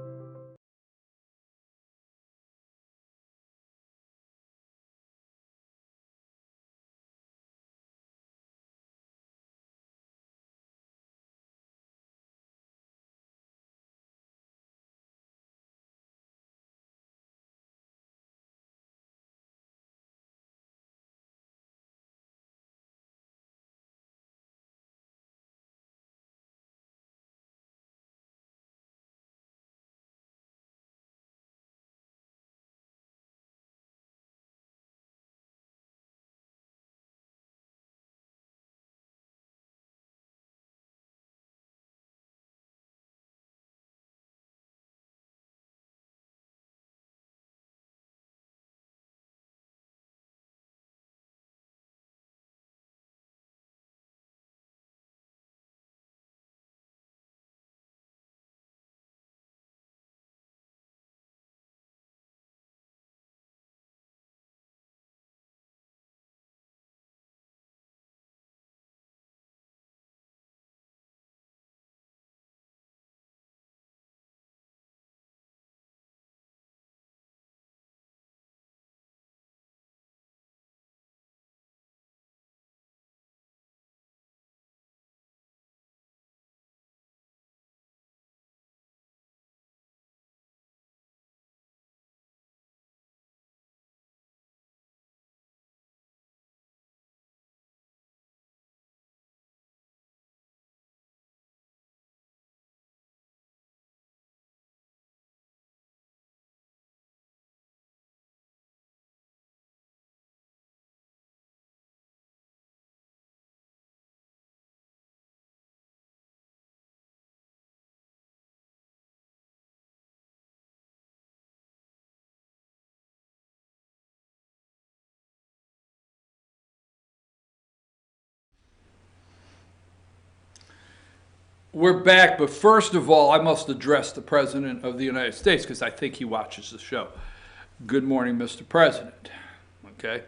Speaker 1: We're back, but first of all, I must address the President of the United States because I think he watches the show. Good morning, Mr. President. Okay?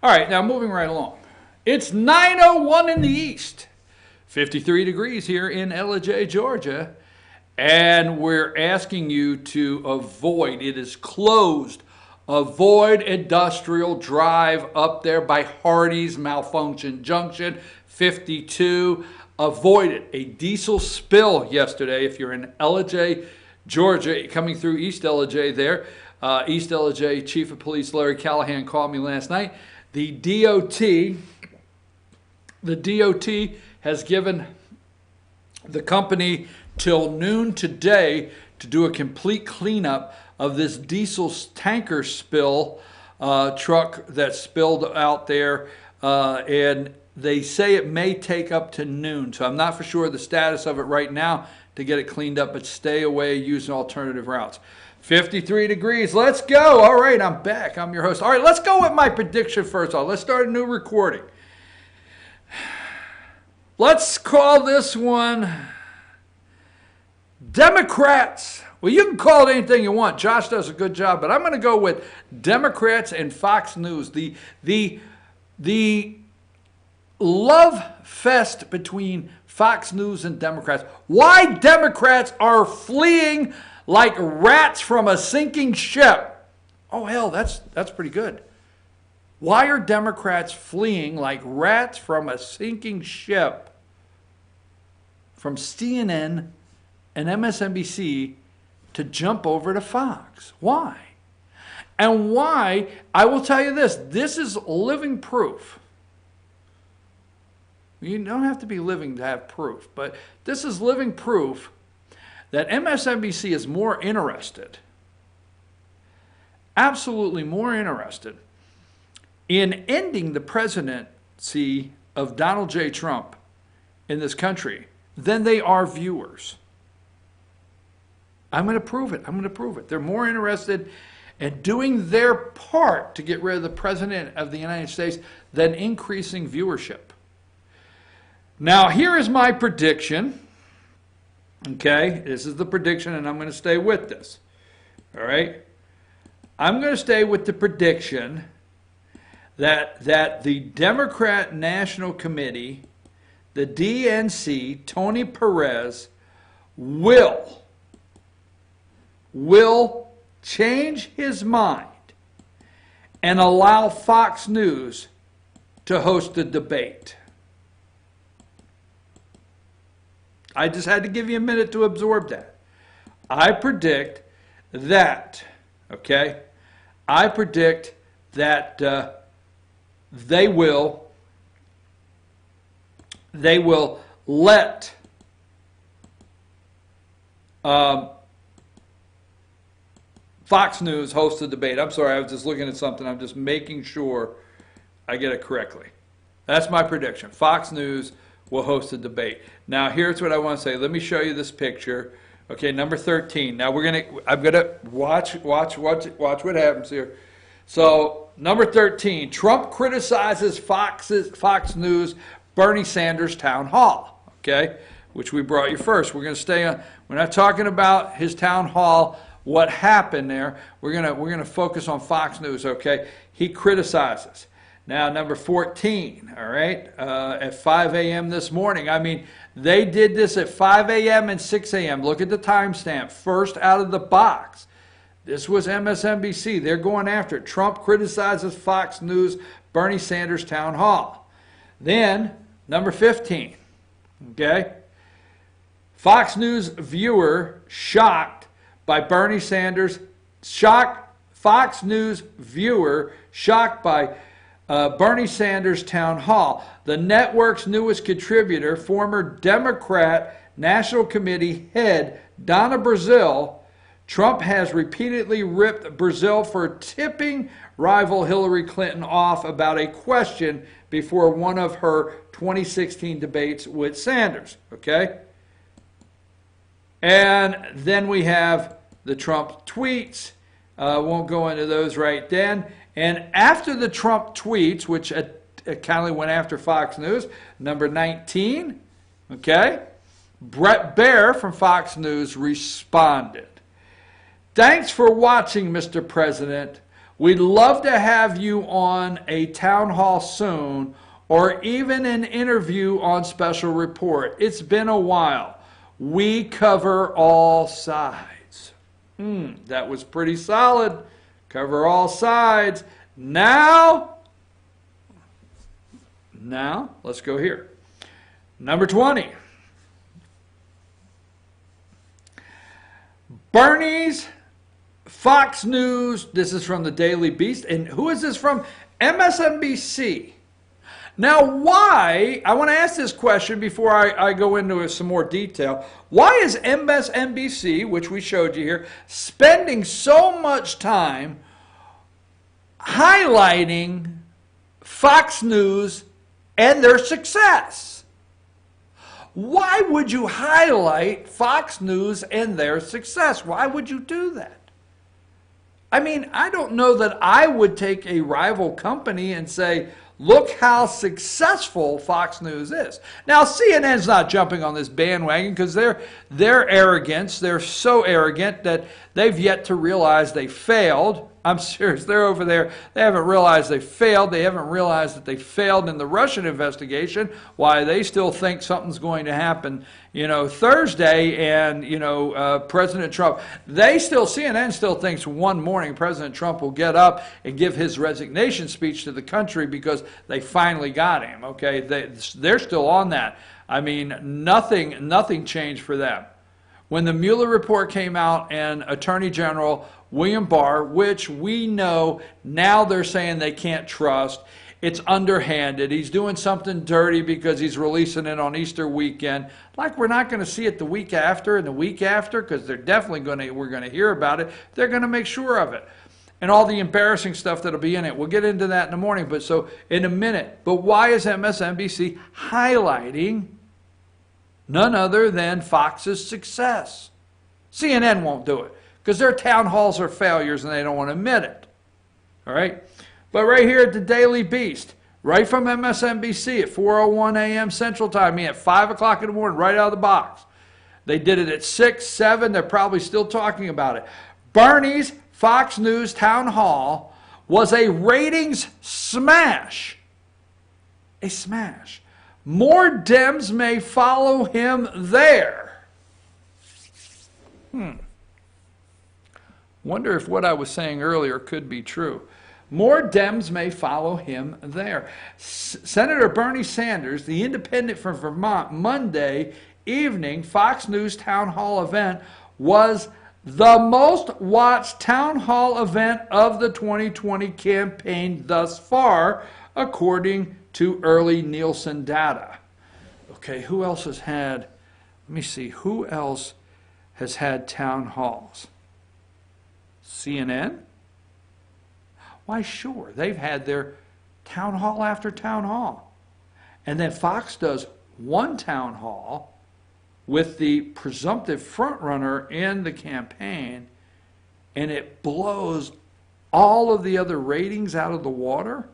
Speaker 1: All right, now moving right along. It's 9:01 in the east, 53 degrees here in Ellijay, Georgia, and we're asking you to avoid, it is closed, avoid Industrial Drive up there by Hardee's, Malfunction Junction, 52. Avoid it. A diesel spill yesterday, if you're in Ellijay, Georgia, coming through East Ellijay there. East Ellijay Chief of Police Larry Callahan called me last night. The DOT has given the company till noon today to do a complete cleanup of this diesel tanker spill truck that spilled out there, and they say it may take up to noon. So I'm not for sure the status of it right now to get it cleaned up, but stay away using alternative routes. 53 degrees. Let's go. All right, I'm back. I'm your host. All right, let's go with my prediction first off. Let's start a new recording. Let's call this one Democrats. Well, you can call it anything you want. Josh does a good job, but I'm going to go with Democrats and Fox News. The love fest between Fox News and Democrats. Why Democrats are fleeing like rats from a sinking ship. Oh, hell, that's pretty good. Why are Democrats fleeing like rats from a sinking ship from CNN and MSNBC to jump over to Fox? Why? And why, I will tell you this is living proof. You don't have to be living to have proof, but this is living proof that MSNBC is more interested, absolutely more interested, in ending the presidency of Donald J. Trump in this country than they are viewers. I'm going to prove it. I'm going to prove it. They're more interested in doing their part to get rid of the president of the United States than increasing viewership. Now, here is my prediction. Okay, this is the prediction, and I'm going to stay with this. All right? I'm going to stay with the prediction that the Democrat National Committee, the DNC, Tony Perez, will change his mind and allow Fox News to host a debate. I just had to give you a minute to absorb that. I predict that, okay? I predict that they will let Fox News host a debate. I'm sorry, I was just looking at something. I'm just making sure I get it correctly. That's my prediction. Fox News will host a debate. Now, here's what I want to say. Let me show you this picture. Okay, number 13. Now I'm gonna watch what happens here. So, number 13, Trump criticizes Fox News Bernie Sanders town hall. Okay, which we brought you first. We're gonna stay on. We're not talking about his town hall. What happened there? We're gonna focus on Fox News. Okay, he criticizes. Now, number 14, all right, at 5 a.m. this morning. I mean, they did this at 5 a.m. and 6 a.m. Look at the timestamp. First out of the box. This was MSNBC. They're going after it. Trump criticizes Fox News, Bernie Sanders town hall. Then, number 15, okay, Fox News viewer shocked by Bernie Sanders, Fox News viewer shocked by Bernie Sanders town hall. The network's newest contributor, former Democrat National Committee head Donna Brazile. Trump has repeatedly ripped Brazile for tipping rival Hillary Clinton off about a question before one of her 2016 debates with Sanders. Okay? And then we have the Trump tweets. Won't go into those right then. And after the Trump tweets, which kind of went after Fox News, number 19, okay, Brett Baer from Fox News responded. Thanks for watching, Mr. President. We'd love to have you on a town hall soon or even an interview on Special Report. It's been a while. We cover all sides. That was pretty solid. Cover all sides. Now, let's go here. Number 20. Bernie's Fox News. This is from the Daily Beast. And who is this from? MSNBC. Now, why, I want to ask this question before I go into some more detail. Why is MSNBC, which we showed you here, spending so much time highlighting Fox News and their success? Why would you highlight Fox News and their success? Why would you do that? I mean, I don't know that I would take a rival company and say, look how successful Fox News is. Now, CNN's not jumping on this bandwagon because they're arrogance. They're so arrogant that they've yet to realize they failed. I'm serious. They're over there. They haven't realized they failed. They haven't realized that they failed in the Russian investigation. Why they still think something's going to happen, Thursday, and President Trump. CNN still thinks one morning President Trump will get up and give his resignation speech to the country because they finally got him. Okay, they're still on that. I mean, nothing changed for them. When the Mueller report came out and Attorney General William Barr, which we know now they're saying they can't trust, it's underhanded. He's doing something dirty because he's releasing it on Easter weekend. Like we're not going to see it the week after and the week after, because they're definitely we're going to hear about it. They're going to make sure of it. And all the embarrassing stuff that'll be in it. We'll get into that in the morning, but so in a minute. But why is MSNBC highlighting none other than Fox's success? CNN won't do it because their town halls are failures and they don't want to admit it. All right? But right here at the Daily Beast, right from MSNBC at 4:01 a.m. Central Time, at 5 o'clock in the morning, right out of the box. They did it at 6, 7. They're probably still talking about it. Bernie's Fox News town hall was a ratings smash. A smash. More Dems may follow him there. Wonder if what I was saying earlier could be true. More Dems may follow him there. Senator Bernie Sanders, the independent from Vermont, Monday evening Fox News town hall event was the most watched town hall event of the 2020 campaign thus far, according to early Nielsen data. Okay, who else has had, let me see, who else has had town halls? CNN? Why, sure, they've had their town hall after town hall. And then Fox does one town hall with the presumptive frontrunner in the campaign, and it blows all of the other ratings out of the water?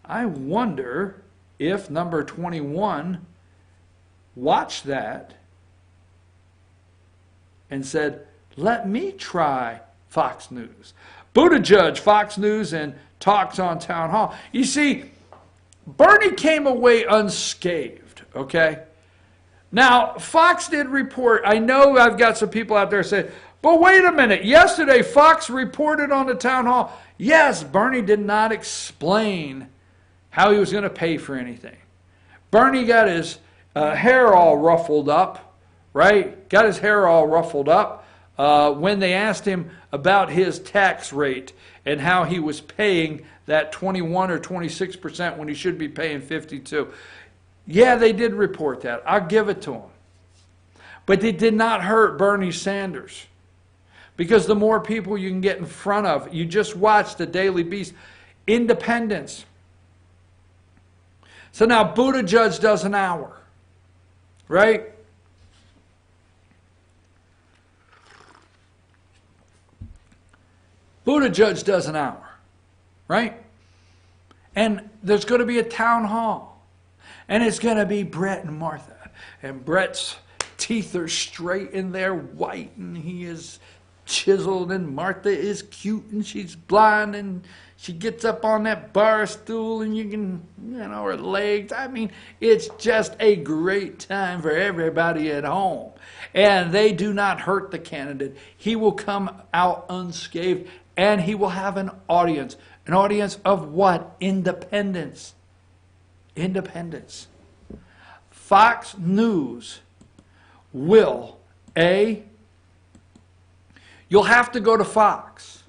Speaker 1: I wonder if number 21 watched that and said, let me try Fox News. Buttigieg, Fox News, and talks on town hall. You see, Bernie came away unscathed, okay? Now, Fox did report, I know I've got some people out there saying, but wait a minute, yesterday Fox reported on the town hall. Yes, Bernie did not explain how he was going to pay for anything. Bernie got his hair all ruffled up, right? Got his hair all ruffled up when they asked him about his tax rate and how he was paying that 21 or 26% when he should be paying 52. Yeah, they did report that. I'll give it to them. But it did not hurt Bernie Sanders. Because the more people you can get in front of, you just watch the Daily Beast, independence. So now Buttigieg does an hour, right? Buttigieg does an hour, right? And there's going to be a town hall. And it's going to be Brett and Martha. And Brett's teeth are straight and they're white and he is chiseled, and Martha is cute and she's blind and she gets up on that bar stool and you can, her legs. I mean, it's just a great time for everybody at home. And they do not hurt the candidate. He will come out unscathed, and he will have an audience. An audience of what? Independence. Independence. Fox News will, you'll have to go to Fox.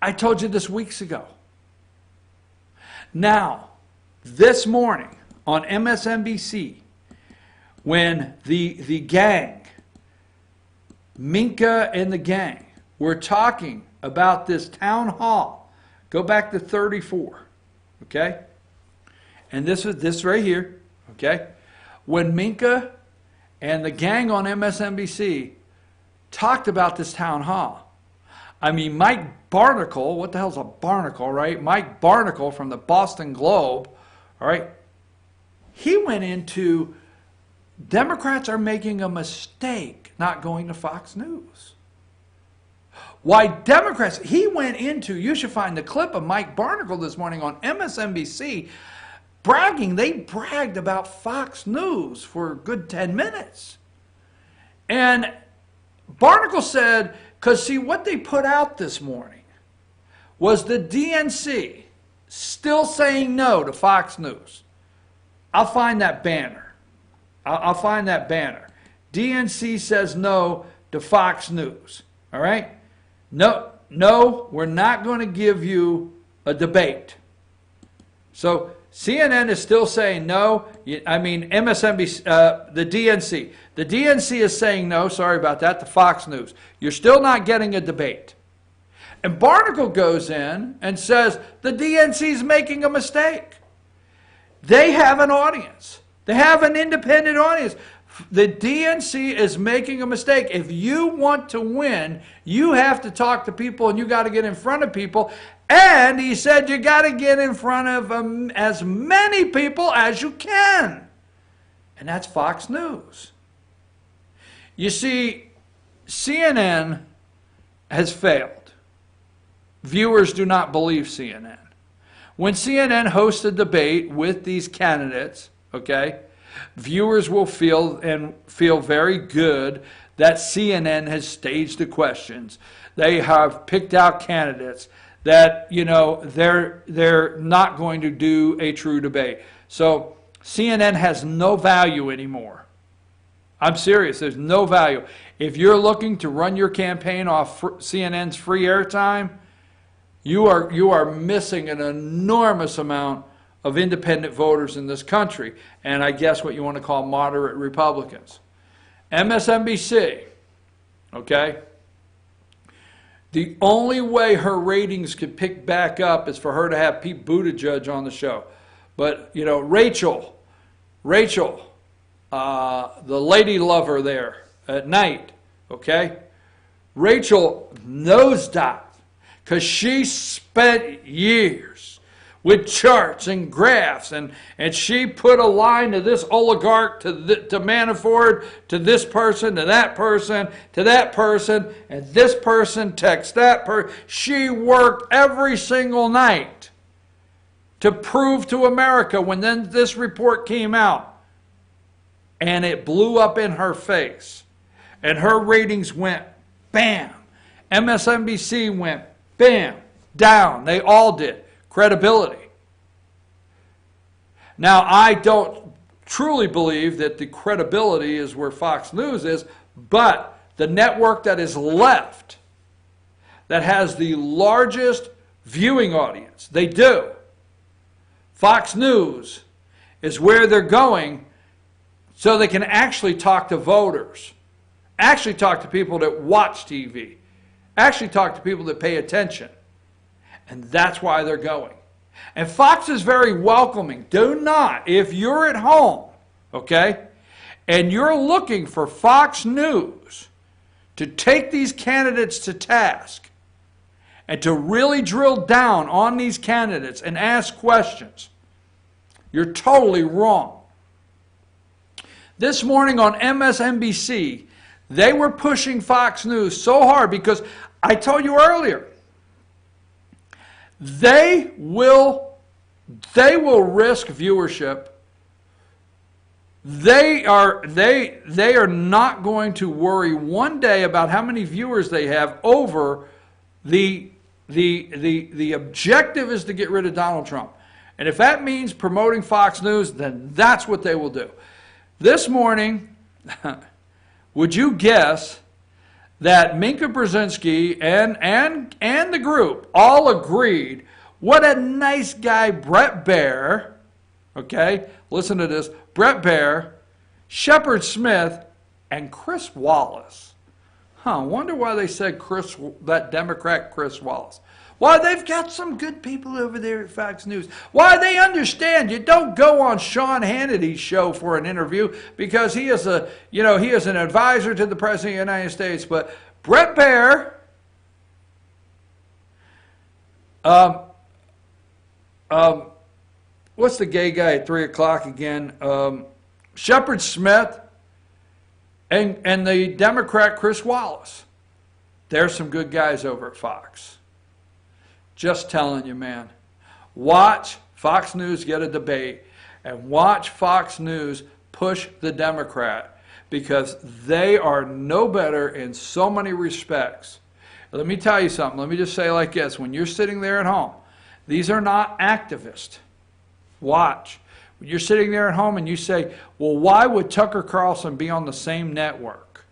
Speaker 1: I told you this weeks ago. Now, this morning on MSNBC, when the gang, Minka and the gang, were talking about this town hall, go back to 34, okay? And this is this right here, okay? When Minka and the gang on MSNBC talked about this town hall, I mean, Mike Barnacle, what the hell's a barnacle, right? Mike Barnacle from the Boston Globe, all right? He went into, Democrats are making a mistake not going to Fox News. Why Democrats, he went into, you should find the clip of Mike Barnacle this morning on MSNBC bragging. They bragged about Fox News for a good 10 minutes. And Barnacle said, because see, what they put out this morning was the DNC still saying no to Fox News. I'll find that banner. I'll find that banner. DNC says no to Fox News. All right? No, we're not going to give you a debate. So CNN is still saying no. I mean, MSNBC, the DNC. The DNC is saying no, sorry about that, to Fox News. You're still not getting a debate. And Barnacle goes in and says the DNC is making a mistake. They have an audience. They have an independent audience. The DNC is making a mistake. If you want to win, you have to talk to people and you got to get in front of people. And he said you got to get in front of as many people as you can. And that's Fox News. You see, CNN has failed. Viewers do not believe CNN. When CNN hosts a debate with these candidates, okay, viewers will feel very good that CNN has staged the questions. They have picked out candidates that, they're not going to do a true debate. So CNN has no value anymore. I'm serious, there's no value. If you're looking to run your campaign off CNN's free airtime, you are missing an enormous amount of independent voters in this country, and I guess what you want to call moderate Republicans. MSNBC, okay? The only way her ratings could pick back up is for her to have Pete Buttigieg on the show. But, Rachel, the lady lover there at night, okay? Rachel knows that because she spent years with charts and graphs, and she put a line to this oligarch, to Manafort, to this person, to that person, to that person, and this person texts that person. She worked every single night to prove to America when then this report came out, and it blew up in her face, and her ratings went bam. MSNBC went bam, down. They all did. Credibility. Now, I don't truly believe that the credibility is where Fox News is, but the network that is left, that has the largest viewing audience, they do. Fox News is where they're going so they can actually talk to voters, actually talk to people that watch TV, actually talk to people that pay attention. And that's why they're going. And Fox is very welcoming. Do not, if you're at home, okay, and you're looking for Fox News to take these candidates to task and to really drill down on these candidates and ask questions, you're totally wrong. This morning on MSNBC, they were pushing Fox News so hard because I told you earlier, they will risk viewership. They are not going to worry one day about how many viewers they have over the objective is to get rid of Donald Trump. And if that means promoting Fox News, then that's what they will do. This morning, would you guess that Minka Brzezinski and the group all agreed what a nice guy Brett Baer, okay, listen to this, Brett Baer, Shepard Smith, and Chris Wallace. Wonder why they said that Democrat Chris Wallace. Why, they've got some good people over there at Fox News. Why, they understand you don't go on Sean Hannity's show for an interview because he is an advisor to the President of the United States. But Brett Baer, what's the gay guy at 3 o'clock again? Shepard Smith and the Democrat Chris Wallace. There's some good guys over at Fox. Just telling you, man. Watch Fox News get a debate and watch Fox News push the Democrat because they are no better in so many respects. Let me tell you something. Let me just say like this. When you're sitting there at home, these are not activists. Watch. When you're sitting there at home and you say, well, why would Tucker Carlson be on the same network?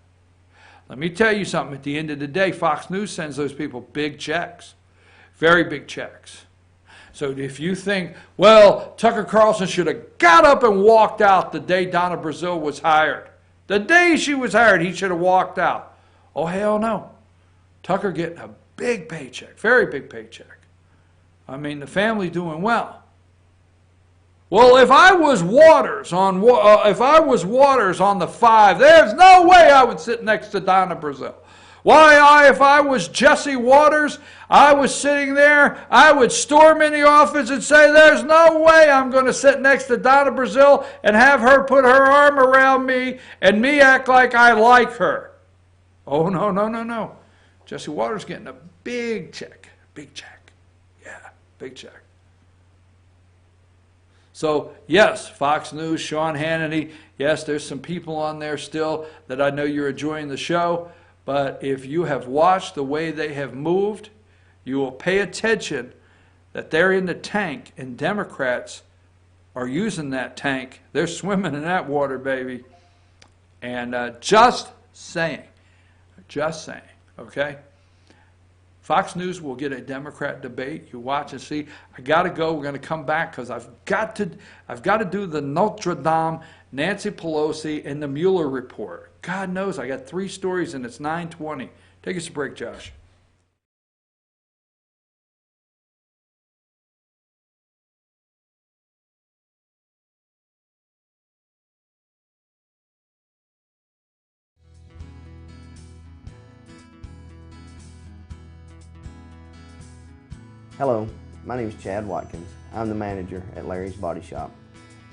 Speaker 1: Let me tell you something. At the end of the day, Fox News sends those people big checks. Very big checks. So if you think, well, Tucker Carlson should have got up and walked out the day Donna Brazile was hired. The day she was hired, he should have walked out. Oh, hell no. Tucker getting a big paycheck, very big paycheck. I mean, the family doing well. Well, if I was Waters on the 5, there's no way I would sit next to Donna Brazile. Why, if I was Jesse Waters, I was sitting there, I would storm in the office and say, there's no way I'm going to sit next to Donna Brazile and have her put her arm around me and me act like I like her. Oh, no, no, no, no. Jesse Waters getting a big check. Big check. Yeah, big check. So, yes, Fox News, Sean Hannity, yes, there's some people on there still that I know you're enjoying the show. But if you have watched the way they have moved, you will pay attention that they're in the tank and Democrats are using that tank. They're swimming in that water, baby. And just saying, okay? Fox News will get a Democrat debate. You watch and see. I got to go. We're going to come back because I've got to do the Notre Dame, Nancy Pelosi, and the Mueller report. God knows, I got 3 stories and it's 9:20. Take us a break, Josh.
Speaker 2: Hello, my name is Chad Watkins. I'm the manager at Larry's Body Shop.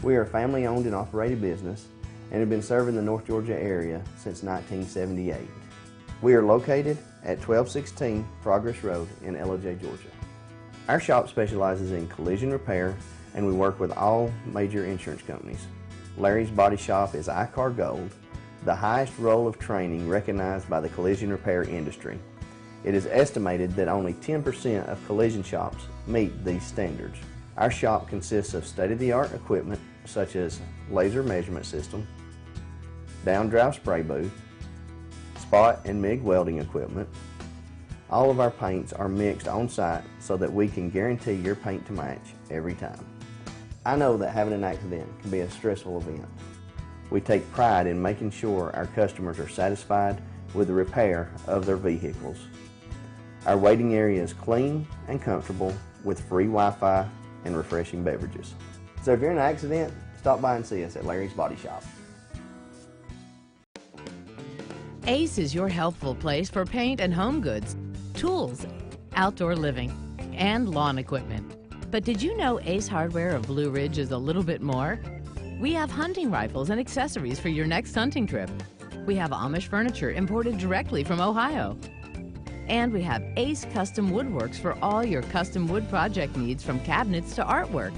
Speaker 2: We are a family-owned and operated business and have been serving the North Georgia area since 1978. We are located at 1216 Progress Road in LOJ, Georgia. Our shop specializes in collision repair and we work with all major insurance companies. Larry's Body Shop is ICAR Gold, the highest role of training recognized by the collision repair industry. It is estimated that only 10% of collision shops meet these standards. Our shop consists of state-of-the-art equipment such as laser measurement system, down-drive spray booth, spot and MIG welding equipment. All of our paints are mixed on-site so that we can guarantee your paint to match every time. I know that having an accident can be a stressful event. We take pride in making sure our customers are satisfied with the repair of their vehicles. Our waiting area is clean and comfortable with free Wi-Fi and refreshing beverages. So if you're in an accident, stop by and see us at Larry's Body Shop.
Speaker 3: Ace is your helpful place for paint and home goods, tools, outdoor living, and lawn equipment. But did you know Ace Hardware of Blue Ridge is a little bit more? We have hunting rifles and accessories for your next hunting trip. We have Amish furniture imported directly from Ohio. And we have Ace Custom Woodworks for all your custom wood project needs, from cabinets to artwork.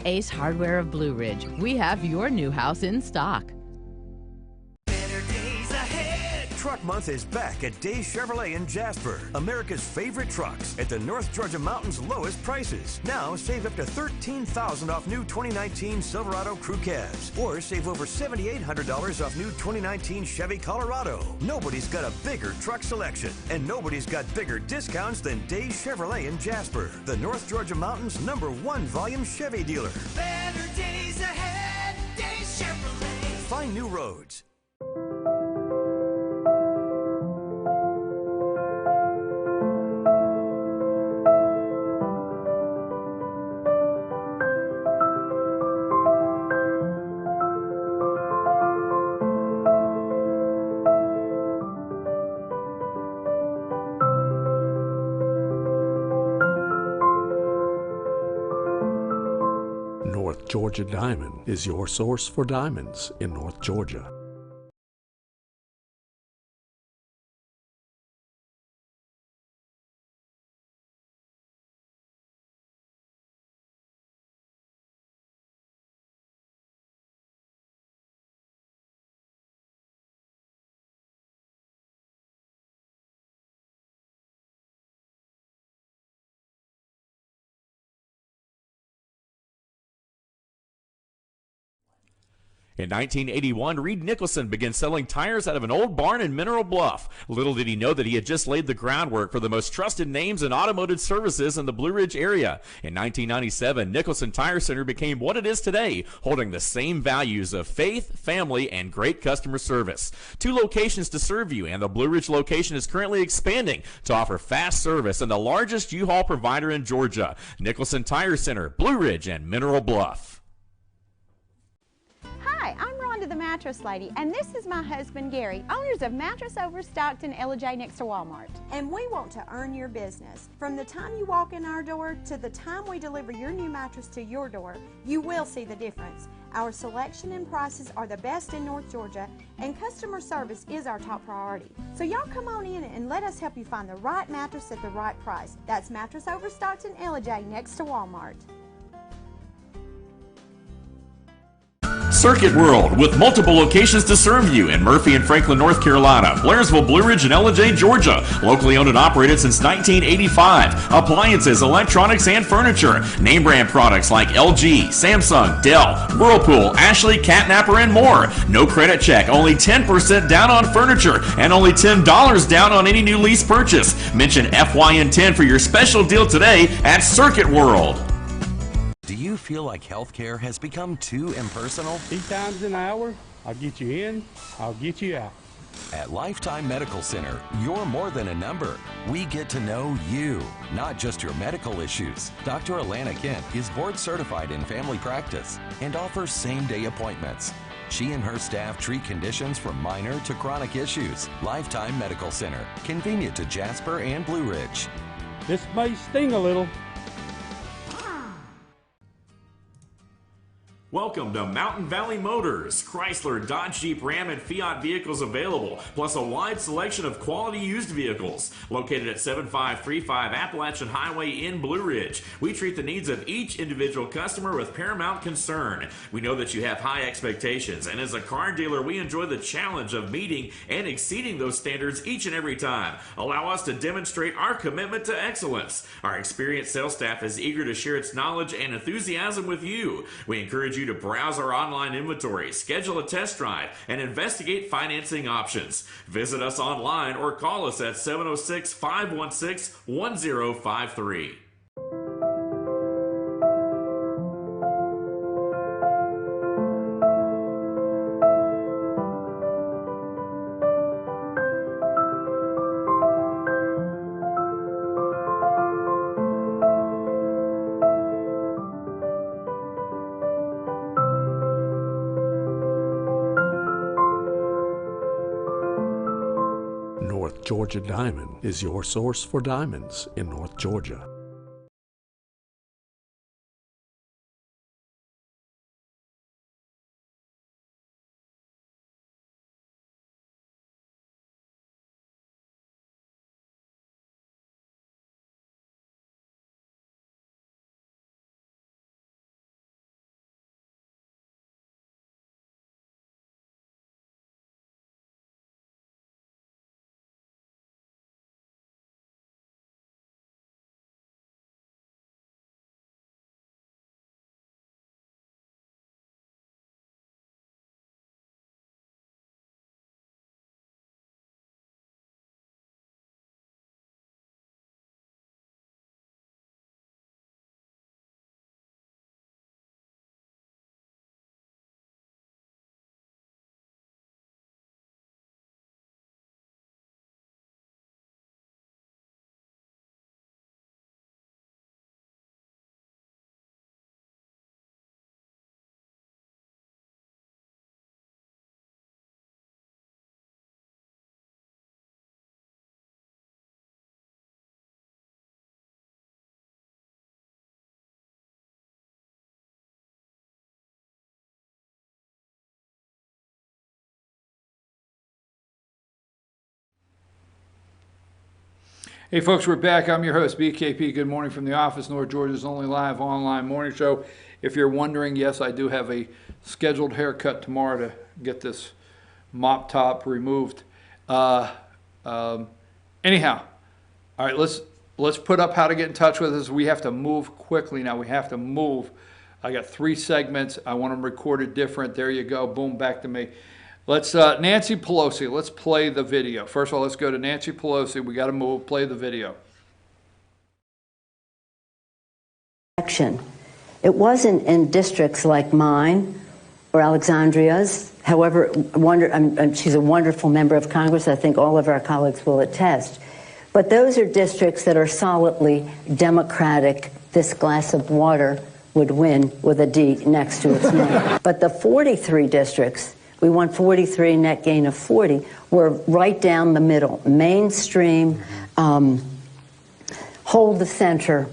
Speaker 3: Ace Hardware of Blue Ridge. We have your new house in stock.
Speaker 5: Better days ahead.
Speaker 4: Truck Month is back at Days Chevrolet in Jasper. America's favorite trucks at the North Georgia Mountains' lowest prices. Now save up to $13,000 off new 2019 Silverado Crew Cabs, or save over $7,800 off new 2019 Chevy Colorado. Nobody's got a bigger truck selection, and nobody's got bigger discounts than Days Chevrolet in Jasper, the North Georgia Mountains' #1 volume Chevy dealer.
Speaker 5: Better days ahead. Days Chevrolet.
Speaker 4: Find new roads.
Speaker 6: North Georgia Diamond is your source for diamonds in North Georgia.
Speaker 7: In 1981, Reed Nicholson began selling tires out of an old barn in Mineral Bluff. Little did he know that he had just laid the groundwork for the most trusted names in automotive services in the Blue Ridge area. In 1997, Nicholson Tire Center became what it is today, holding the same values of faith, family, and great customer service. 2 locations to serve you, and the Blue Ridge location is currently expanding to offer fast service and the largest U-Haul provider in Georgia. Nicholson Tire Center, Blue Ridge, and Mineral Bluff.
Speaker 8: Hi, I'm Rhonda the Mattress Lady, and this is my husband Gary, owners of Mattress Overstocked in Elijah next to Walmart.
Speaker 9: And we want to earn your business. From the time you walk in our door to the time we deliver your new mattress to your door, you will see the difference. Our selection and prices are the best in North Georgia, and customer service is our top priority. So y'all come on in and let us help you find the right mattress at the right price. That's Mattress Overstocked in Elijah next to Walmart.
Speaker 7: Circuit World, with multiple locations to serve you in Murphy and Franklin, North Carolina, Blairsville, Blue Ridge, and Ellijay, Georgia. Locally owned and operated since 1985. Appliances, electronics, and furniture. Name brand products like LG, Samsung, Dell, Whirlpool, Ashley, Catnapper, and more. No credit check, only 10% down on furniture, and only $10 down on any new lease purchase. Mention FYN10 for your special deal today at Circuit World.
Speaker 11: Do you feel like healthcare has become too impersonal?
Speaker 10: 3 times an hour, I'll get you in, I'll get you out.
Speaker 11: At Lifetime Medical Center, you're more than a number. We get to know you, not just your medical issues. Dr. Alana Kent is board certified in family practice and offers same-day appointments. She and her staff treat conditions from minor to chronic issues. Lifetime Medical Center, convenient to Jasper and Blue Ridge.
Speaker 10: This may sting a little.
Speaker 7: Welcome to Mountain Valley Motors. Chrysler, Dodge, Jeep, Ram, and Fiat vehicles available, plus a wide selection of quality used vehicles. Located at 7535 Appalachian Highway in Blue Ridge, we treat the needs of each individual customer with paramount concern. We know that you have high expectations, and as a car dealer, we enjoy the challenge of meeting and exceeding those standards each and every time. Allow us to demonstrate our commitment to excellence. Our experienced sales staff is eager to share its knowledge and enthusiasm with you. We encourage you to browse our online inventory, schedule a test drive, and investigate financing options. Visit us online or call us at 706-516-1053.
Speaker 6: North Georgia Diamond is your source for diamonds in North Georgia.
Speaker 1: Hey folks, we're back. I'm your host, BKP. Good morning from the office, North Georgia's only live online morning show. If you're wondering, yes, I do have a scheduled haircut tomorrow to get this mop top removed. Anyhow, all right, let's put up how to get in touch with us. We have to move quickly now. We have to move. I got 3 segments. I want them recorded different. There you go. Boom, back to me. Let's, Nancy Pelosi, let's play the video. First of all, let's go to Nancy Pelosi. We got to move, play the video.
Speaker 12: It wasn't in districts like mine or Alexandria's. However, she's a wonderful member of Congress. I think all of our colleagues will attest. But those are districts that are solidly Democratic. This glass of water would win with a D next to its name. But the 43 districts, we won 43, net gain of 40, were right down the middle, mainstream, hold the center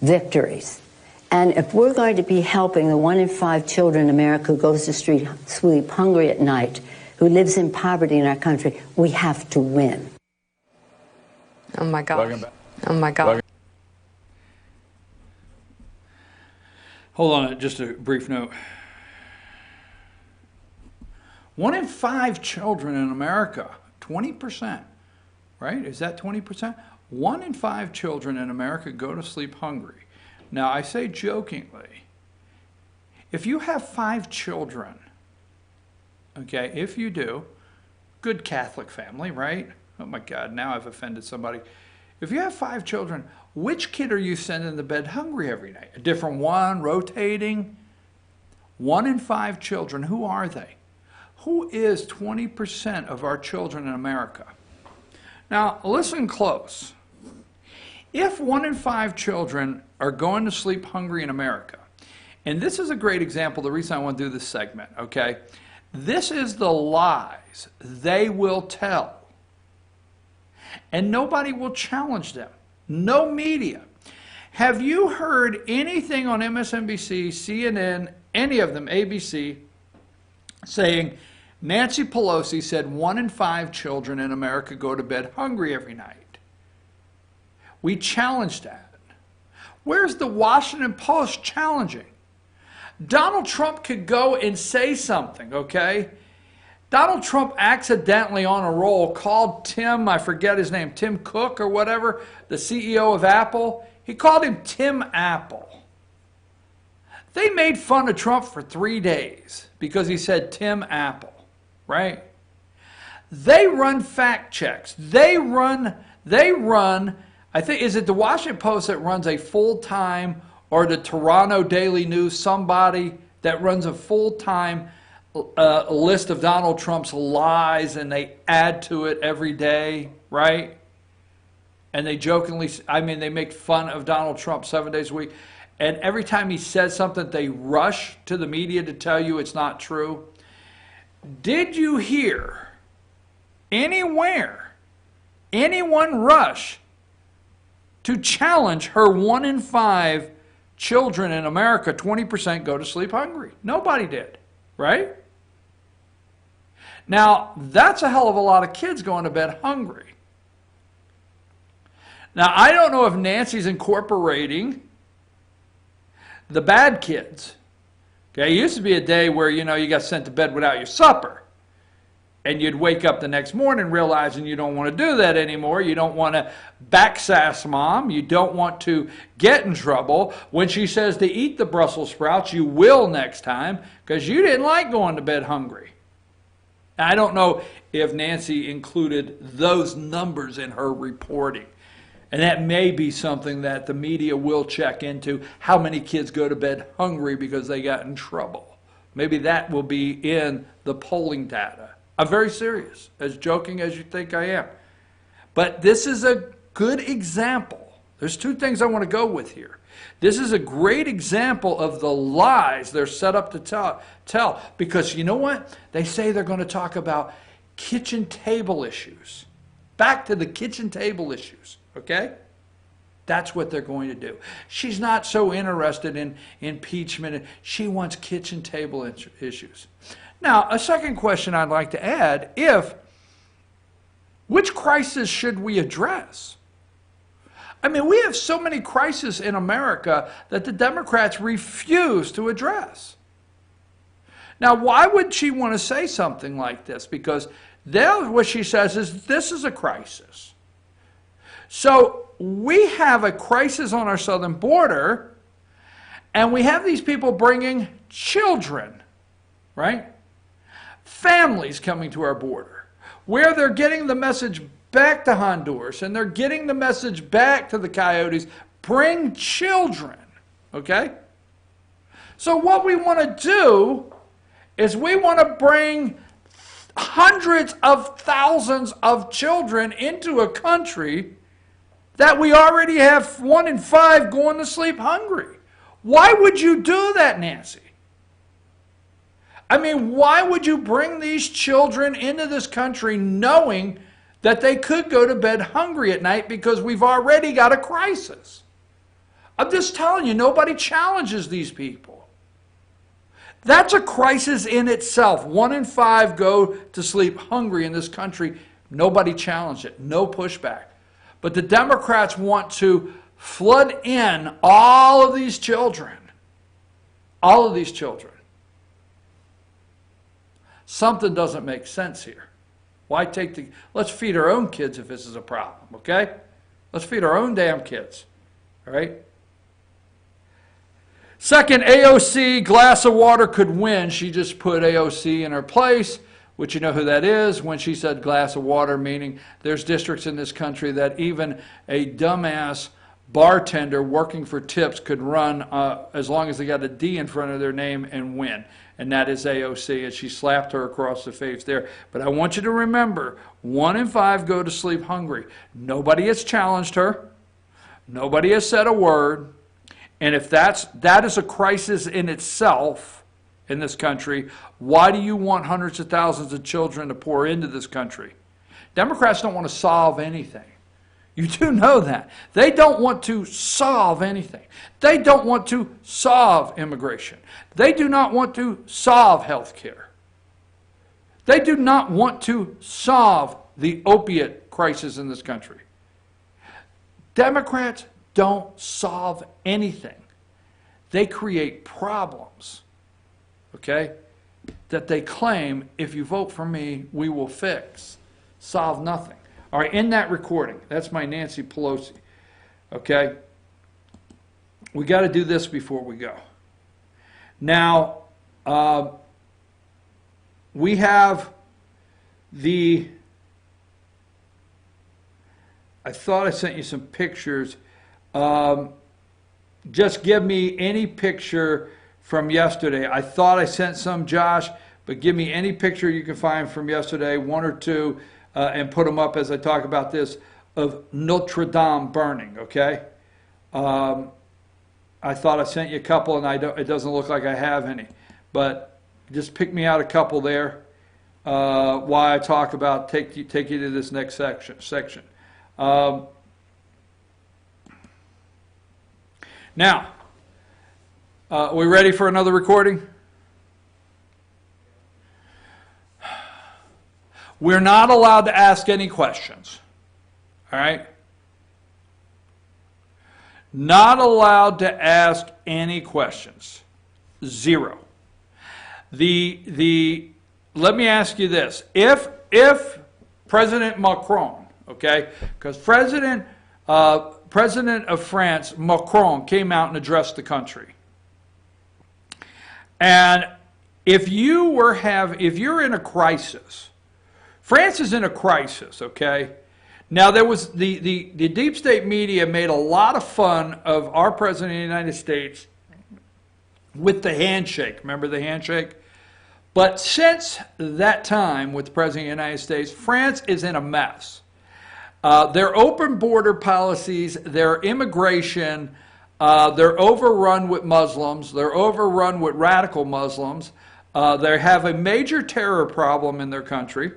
Speaker 12: victories. And if we're going to be helping the 1 in 5 children in America who goes to sleep hungry at night, who lives in poverty in our country, we have to win.
Speaker 13: Oh my God. Oh my God.
Speaker 1: Hold on, just a brief note. 1 in 5 children in America, 20%, right? Is that 20%? 1 in 5 children in America go to sleep hungry. Now, I say jokingly, if you have 5 children, okay, if you do, good Catholic family, right? Oh my God, now I've offended somebody. If you have 5 children, which kid are you sending to bed hungry every night? A different one, rotating? 1 in 5 children, who are they? Who is 20% of our children in America? Now, listen close. If 1 in 5 children are going to sleep hungry in America, and this is a great example, the reason I want to do this segment, okay? This is the lies they will tell. And nobody will challenge them. No media. Have you heard anything on MSNBC, CNN, any of them, ABC, saying Nancy Pelosi said 1 in 5 children in America go to bed hungry every night? We challenged that. Where's the Washington Post challenging? Donald Trump could go and say something, okay? Donald Trump accidentally on a roll called Tim, I forget his name, Tim Cook or whatever, the CEO of Apple. He called him Tim Apple. They made fun of Trump for 3 days because he said Tim Apple, right? They run fact checks. They run, I think, is it the Washington Post that runs a full-time, or the Toronto Daily News, somebody that runs a full-time list of Donald Trump's lies, and they add to it every day, right? And they jokingly, they make fun of Donald Trump 7 days a week. And every time he says something, they rush to the media to tell you it's not true. Did you hear anywhere anyone rush to challenge her 1 in 5 children in America, 20% go to sleep hungry? Nobody did, right? Now, that's a hell of a lot of kids going to bed hungry. Now, I don't know if Nancy's incorporating the bad kids. Okay, it used to be a day where, you got sent to bed without your supper. And you'd wake up the next morning realizing you don't want to do that anymore. You don't want to backsass mom. You don't want to get in trouble. When she says to eat the Brussels sprouts, you will next time because you didn't like going to bed hungry. I don't know if Nancy included those numbers in her reporting. And that may be something that the media will check into, how many kids go to bed hungry because they got in trouble. Maybe that will be in the polling data. I'm very serious, as joking as you think I am. But this is a good example. There's 2 things I want to go with here. This is a great example of the lies they're set up to tell. Because you know what? They say they're going to talk about kitchen table issues. Back to the kitchen table issues, okay? That's what they're going to do. She's not so interested in impeachment. She wants kitchen table issues. Now, a second question I'd like to add, which crisis should we address? I mean, we have so many crises in America that the Democrats refuse to address. Now, why would she want to say something like this? Because then what she says is this is a crisis. So we have a crisis on our southern border, and we have these people bringing children, right? Families coming to our border, where they're getting the message back to Honduras, and they're getting the message back to the Coyotes, bring children, okay? So what we want to do is we want to bring hundreds of thousands of children into a country that we already have 1 in 5 going to sleep hungry. Why would you do that, Nancy? I mean, why would you bring these children into this country knowing that they could go to bed hungry at night because we've already got a crisis? I'm just telling you, nobody challenges these people. That's a crisis in itself. 1 in 5 go to sleep hungry in this country. Nobody challenged it. No pushback. But the Democrats want to flood in all of these children. All of these children. Something doesn't make sense here. Why take the... Let's feed our own kids if this is a problem, okay? Let's feed our own damn kids, all right? Second, AOC, glass of water could win. She just put AOC in her place, which you know who that is. When she said glass of water, meaning there's districts in this country that even a dumbass bartender working for tips could run as long as they got a D in front of their name and win. And that is AOC, and she slapped her across the face there. But I want you to remember, 1 in 5 go to sleep hungry. Nobody has challenged her. Nobody has said a word. And if that is a crisis in itself in this country, why do you want hundreds of thousands of children to pour into this country? Democrats don't want to solve anything. You do know that. They don't want to solve anything. They don't want to solve immigration. They do not want to solve health care. They do not want to solve the opiate crisis in this country. Democrats don't solve anything. They create problems, okay, that they claim, if you vote for me, we will fix. Solve nothing. All right, in that recording, that's my Nancy Pelosi, okay? We got to do this before we go. Now, we have the, I thought I sent you some pictures. Just give me any picture from yesterday. I thought I sent some, Josh, but give me any picture you can find from yesterday, 1 or 2, and put them up as I talk about this, of Notre Dame burning, okay? I thought I sent you a couple, and it doesn't look like I have any. But just pick me out a couple there while I talk about, take you to this next section. Now, are we ready for another recording? We're not allowed to ask any questions. All right? Not allowed to ask any questions. 0. Let me ask you this. If President Macron, okay, because President of France, Macron, came out and addressed the country. And if you're in a crisis, France is in a crisis, okay? Now, there was the deep state media made a lot of fun of our president of the United States with the handshake. Remember the handshake? But since that time with the president of the United States, France is in a mess. Their open border policies, their immigration, they're overrun with Muslims. They're overrun with radical Muslims. They have a major terror problem in their country.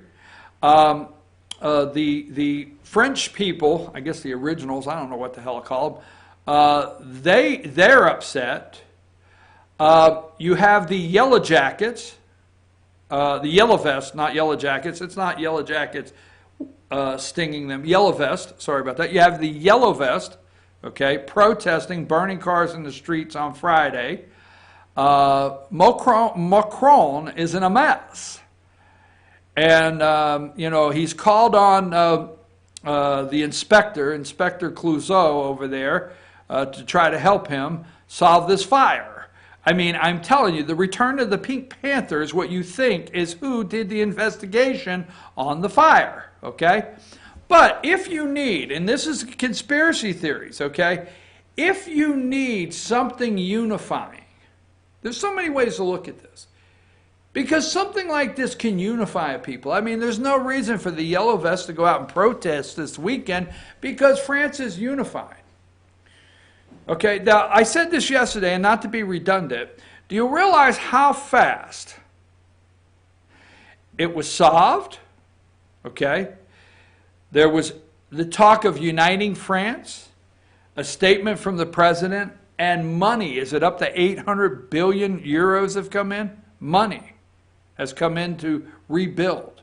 Speaker 1: The French people, I guess the originals, I don't know what the hell I call them, they're upset. You have the Yellow Jackets, the Yellow Vests, not Yellow Jackets. It's not Yellow Jackets stinging them. Yellow Vest, sorry about that. You have the Yellow Vest, okay, protesting, burning cars in the streets on Friday. Macron is in a mess. And, he's called on the Inspector Clouseau over there, to try to help him solve this fire. I mean, I'm telling you, the return of the Pink Panthers, what you think is who did the investigation on the fire, okay? But if you need, and this is conspiracy theories, okay? If you need something unifying, there's so many ways to look at this. Because something like this can unify people. I mean, there's no reason for the Yellow Vests to go out and protest this weekend because France is unified. Okay, now I said this yesterday, and not to be redundant, do you realize how fast it was solved? Okay, there was the talk of uniting France, a statement from the president, and money. Is it up to 800 billion euros have come in? Money has come in to rebuild.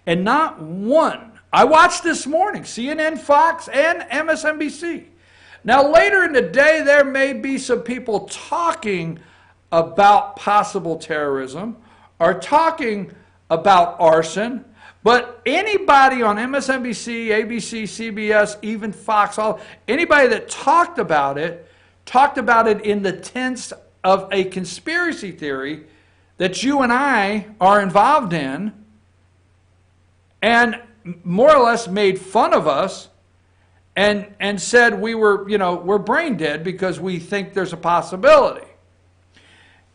Speaker 1: And not one, I watched this morning, CNN, Fox, and MSNBC. Now later in the day, there may be some people talking about possible terrorism or talking about arson, but anybody on MSNBC, ABC, CBS, even Fox, anybody that talked about it in the tense of a conspiracy theory that you and I are involved in, and more or less made fun of us and said we were, we're brain dead because we think there's a possibility.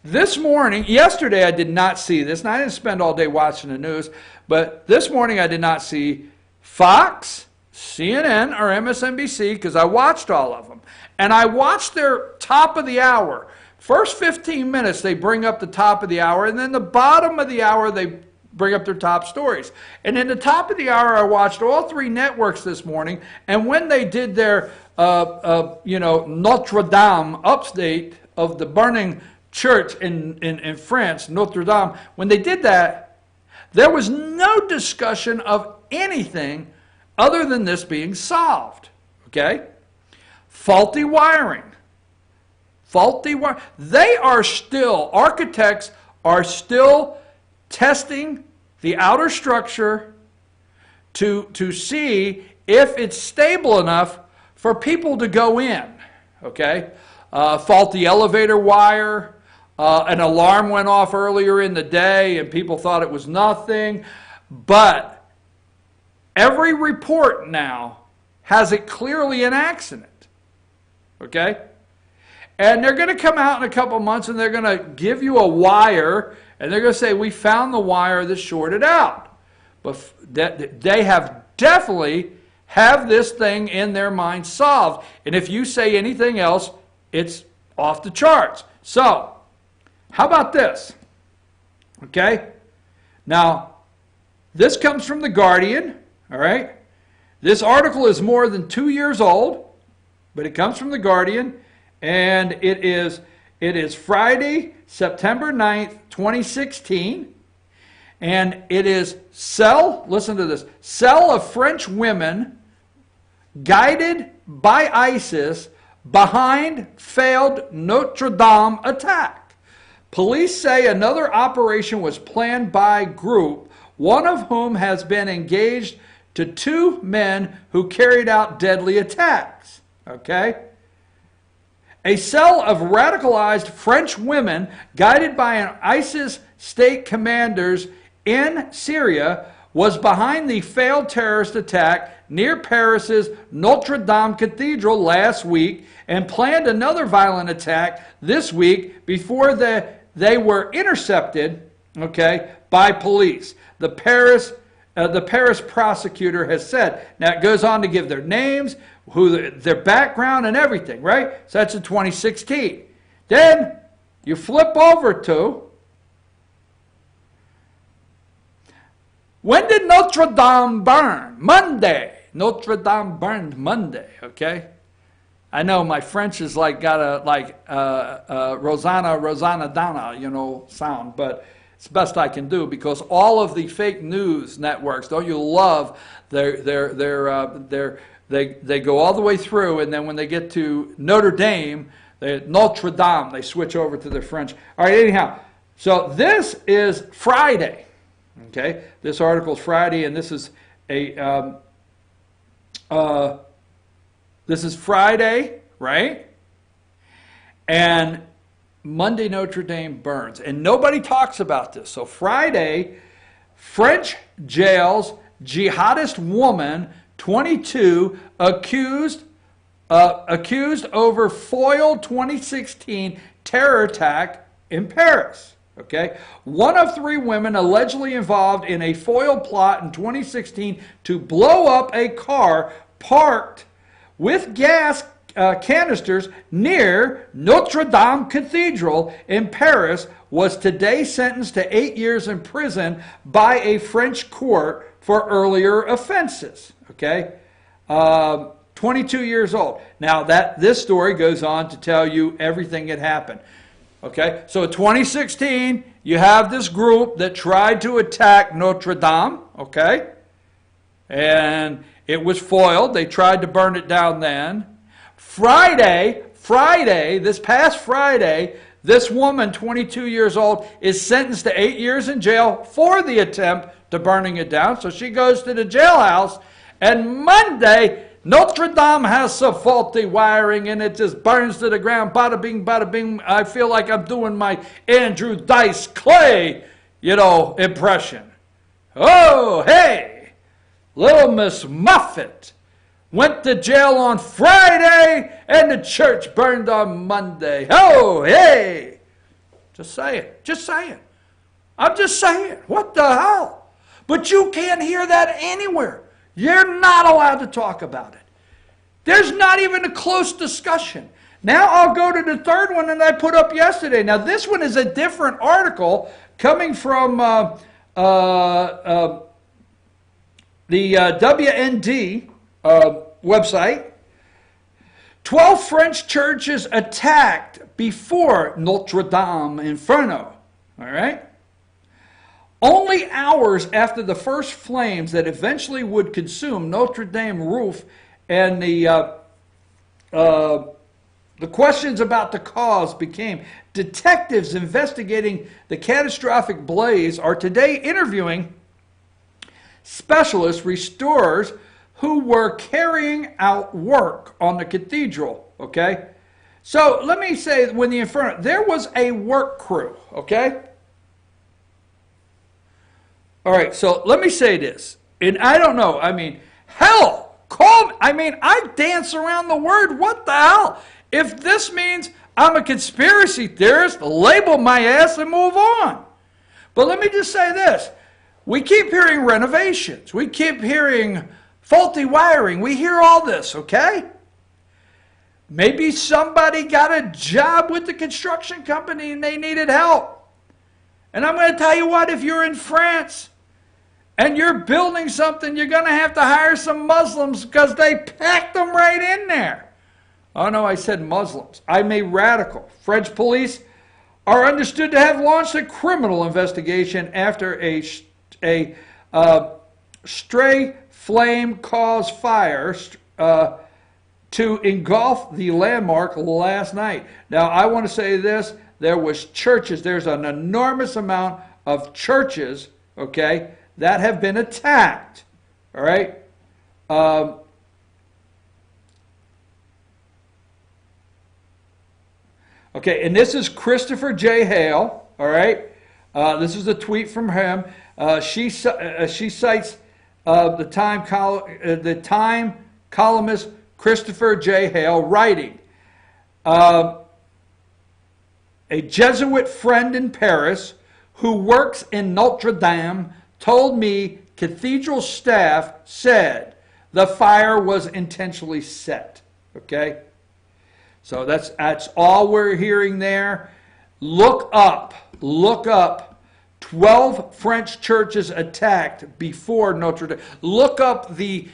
Speaker 1: This morning, yesterday I did not see this, and I didn't spend all day watching the news, but this morning I did not see Fox, CNN, or MSNBC because I watched all of them. And I watched their top of the hour. First 15 minutes they bring up the top of the hour, and then the bottom of the hour they bring up their top stories. And in the top of the hour I watched all three networks this morning, and when they did their Notre Dame update of the burning church in France, Notre Dame, when they did that, there was no discussion of anything other than this being solved. Okay? Faulty wiring. Faulty wiring. They are still, architects are still testing the outer structure to see if it's stable enough for people to go in. Okay? Faulty elevator wire. An alarm went off earlier in the day and people thought it was nothing. But every report now has it clearly an accident. Okay? And they're going to come out in a couple months and they're going to give you a wire and they're going to say, we found the wire that's shorted out. But they have definitely have this thing in their mind solved. And if you say anything else, it's off the charts. So, how about this? Okay? Now, this comes from The Guardian, all right? This article is more than 2 years old, but it comes from The Guardian, and it is Friday, September 9th, 2016, and it is listen to this, cell of French women guided by ISIS behind failed Notre Dame attack. Police say another operation was planned by group, one of whom has been engaged to 2 men who carried out deadly attacks. Okay? A cell of radicalized French women guided by an ISIS state commanders in Syria was behind the failed terrorist attack near Paris's Notre Dame Cathedral last week and planned another violent attack this week before they were intercepted, okay, by police. The Paris prosecutor has said. Now it goes on to give their names, their background, and everything, right? So that's in 2016. Then you flip over to, when did Notre Dame burn? Monday. Notre Dame burned Monday, okay? I know my French is got a Rosanna Dana, sound, but it's the best I can do because all of the fake news networks, don't you love their They go all the way through, and then when they get to Notre Dame, Notre Dame, they switch over to the French. All right, anyhow, so this is Friday. Okay, this article is Friday, and this is this is Friday, right? And Monday, Notre Dame burns, and nobody talks about this. So Friday, French jails jihadist woman, 22, accused over foiled 2016 terror attack in Paris. Okay, one of 3 women allegedly involved in a foiled plot in 2016 to blow up a car parked with gas canisters near Notre Dame Cathedral in Paris was today sentenced to 8 years in prison by a French court for earlier offenses. Okay, 22 years old. Now this story goes on to tell you everything that happened. Okay, so in 2016, you have this group that tried to attack Notre Dame. Okay, and it was foiled. They tried to burn it down then. Friday, this past Friday, this woman, 22 years old, is sentenced to 8 years in jail for the attempt to burning it down. So she goes to the jailhouse, and Monday, Notre Dame has some faulty wiring, and it just burns to the ground. Bada bing, bada bing. I feel like I'm doing my Andrew Dice Clay, impression. Oh, hey, little Miss Muffet went to jail on Friday, and the church burned on Monday. Oh, hey. Just saying. I'm just saying. What the hell? But you can't hear that anywhere. You're not allowed to talk about it. There's not even a close discussion. Now I'll go to the third one that I put up yesterday. Now this one is a different article coming from the WND website. 12 French churches attacked before Notre Dame Inferno. All right? Only hours after the first flames that eventually would consume Notre Dame roof, and the questions about the cause became. Detectives investigating the catastrophic blaze are today interviewing specialist restorers who were carrying out work on the cathedral. Okay, so let me say, when the Inferno, there was a work crew. Okay. All right, so let me say this, and I don't know, hell, I dance around the word, what the hell? If this means I'm a conspiracy theorist, label my ass and move on. But let me just say this, we keep hearing renovations, we keep hearing faulty wiring, we hear all this, okay? Maybe somebody got a job with the construction company and they needed help. And I'm going to tell you what, if you're in France and you're building something, you're going to have to hire some Muslims because they packed them right in there. Oh no, I said Muslims. I'm a radical. French police are understood to have launched a criminal investigation after a stray flame caused fire to engulf the landmark last night. Now, I want to say this. There was churches. There's an enormous amount of churches, okay, that have been attacked. All right? Okay, and this is Christopher J. Hale. All right? This is a tweet from him. She cites the Time columnist Christopher J. Hale writing, a Jesuit friend in Paris who works in Notre Dame told me cathedral staff said the fire was intentionally set. Okay? So that's all we're hearing there. Look up 12 French churches attacked before Notre Dame. Look up the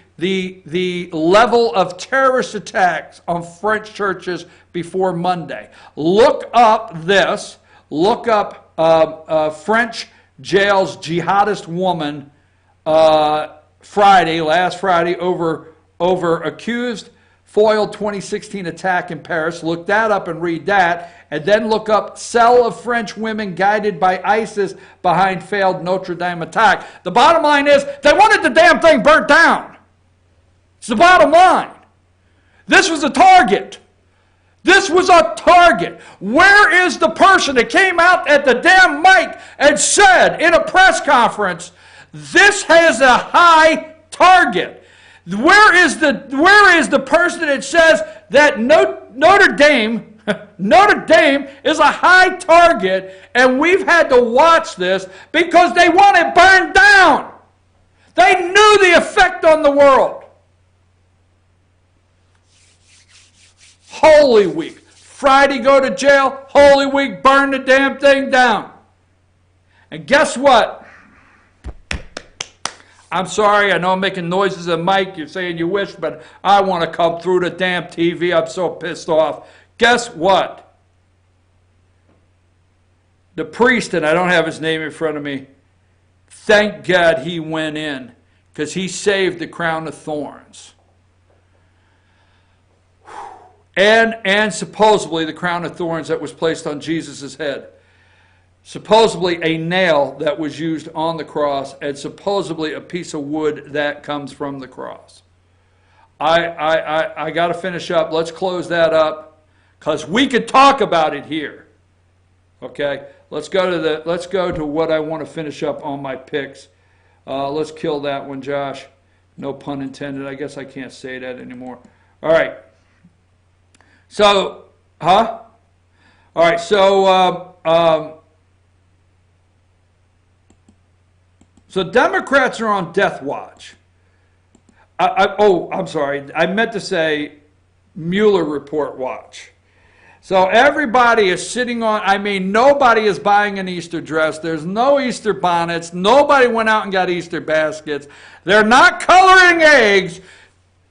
Speaker 1: level of terrorist attacks on French churches before Monday. Look up this. Look up French jails jihadist woman last Friday over over accused foiled 2016 attack in Paris. Look that up and read that. And then look up cell of French women guided by ISIS behind failed Notre Dame attack. The bottom line is they wanted the damn thing burnt down. It's the bottom line. This was a target. This was a target. Where is the person that came out at the damn mic and said in a press conference, this has a high target? Where is the person that says that Notre Dame is a high target, and we've had to watch this because they want it burned down? They knew the effect on the world. Holy Week. Friday go to jail. Holy Week burn the damn thing down. And guess what? I'm sorry, I know I'm making noises at Mike. You're saying you wish, but I want to come through the damn TV. I'm so pissed off. Guess what? The priest, and I don't have his name in front of me, thank God he went in because he saved the crown of thorns. And supposedly the crown of thorns that was placed on Jesus' head. Supposedly a nail that was used on the cross, and supposedly a piece of wood that comes from the cross. I got to finish up. Let's close that up because we could talk about it here. Okay, let's go to what I want to finish up on my picks. Let's kill that one, Josh. No pun intended. I guess I can't say that anymore. All right. So, All right, so Democrats are on death watch. I'm sorry. I meant to say Mueller report watch. So everybody is sitting on, nobody is buying an Easter dress. There's no Easter bonnets. Nobody went out and got Easter baskets. They're not coloring eggs.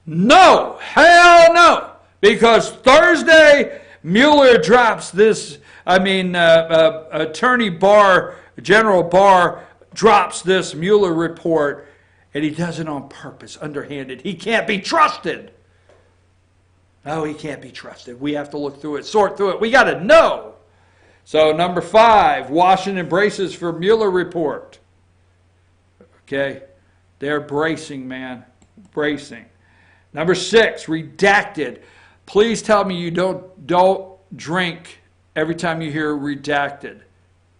Speaker 1: No, hell no. Because Thursday, Mueller drops this, Attorney Barr, General Barr drops this Mueller report, and he does it on purpose, underhanded. He can't be trusted. No, he can't be trusted. We have to look through it, sort through it. We got to know. So number 5, Washington braces for Mueller report. Okay, they're bracing, man, bracing. Number 6, redacted. Please tell me you don't drink every time you hear redacted.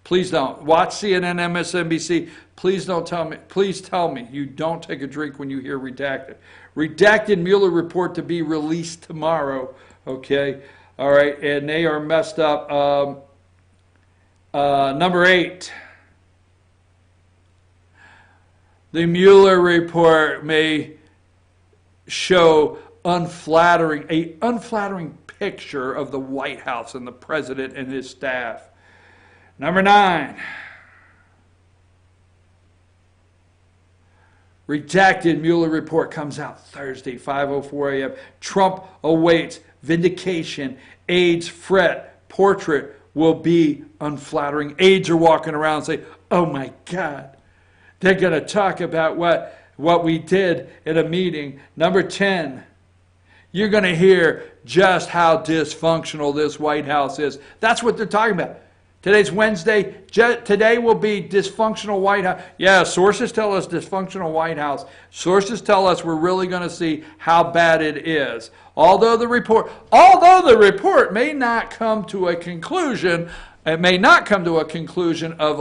Speaker 1: Please don't. Watch CNN, MSNBC. Please don't tell me. Please tell me you don't take a drink when you hear redacted. Redacted Mueller report to be released tomorrow. Okay. All right. And they are messed up. Number 8. The Mueller report may show a unflattering picture of the White House and the president and his staff. Number 9. Redacted Mueller report comes out Thursday, 5:04 a.m. Trump awaits vindication. Aides fret. Portrait will be unflattering. Aides are walking around and say, oh my God, they're going to talk about what we did in a meeting. Number 10. You're going to hear just how dysfunctional this White House is. That's what they're talking about. Today's Wednesday. Today will be dysfunctional White House. Yeah, sources tell us dysfunctional White House. Sources tell us we're really going to see how bad it is. Although the report may not come to a conclusion, it may not come to a conclusion of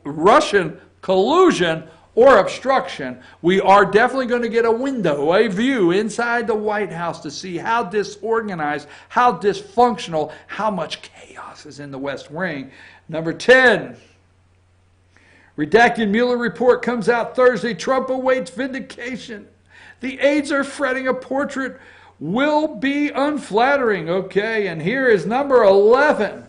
Speaker 1: Russian collusion or obstruction, we are definitely going to get a view inside the White House to see how disorganized, how dysfunctional, how much chaos is in the West Wing. Number 10, redacted Mueller report comes out Thursday. Trump awaits vindication. The aides are fretting a portrait will be unflattering. Okay, and here is number 11.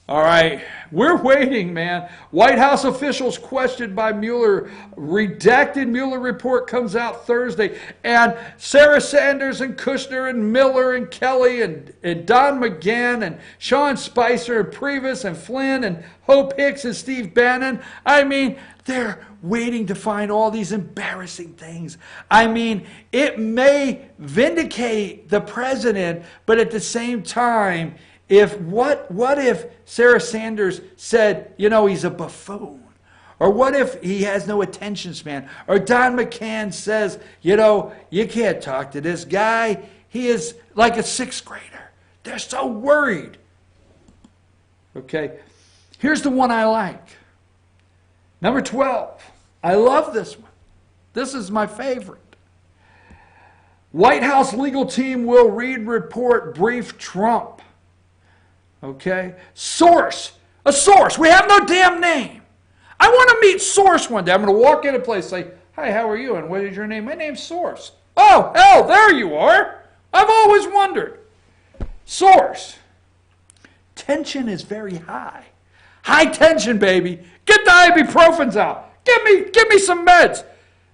Speaker 1: All right, we're waiting, man. White House officials questioned by Mueller. Redacted Mueller report comes out Thursday. And Sarah Sanders and Kushner and Miller and Kelly and Don McGahn and Sean Spicer and Priebus and Flynn and Hope Hicks and Steve Bannon. I mean, they're waiting to find all these embarrassing things. I mean, it may vindicate the president, but at the same time, what if Sarah Sanders said, you know, he's a buffoon? Or what if he has no attention span? Or Don McGahn says, you know, you can't talk to this guy. He is like a sixth grader. They're so worried. Okay, here's the one I like. Number 12. I love this one. This is my favorite. White House legal team will read report, brief Trump. Okay? Source. A source. We have no damn name. I want to meet Source one day. I'm going to walk in a place and say, hi, how are you? And what is your name? My name's Source. Oh, hell, there you are. I've always wondered. Source. Tension is very high. High tension, baby. Get the ibuprofens out. Give me some meds.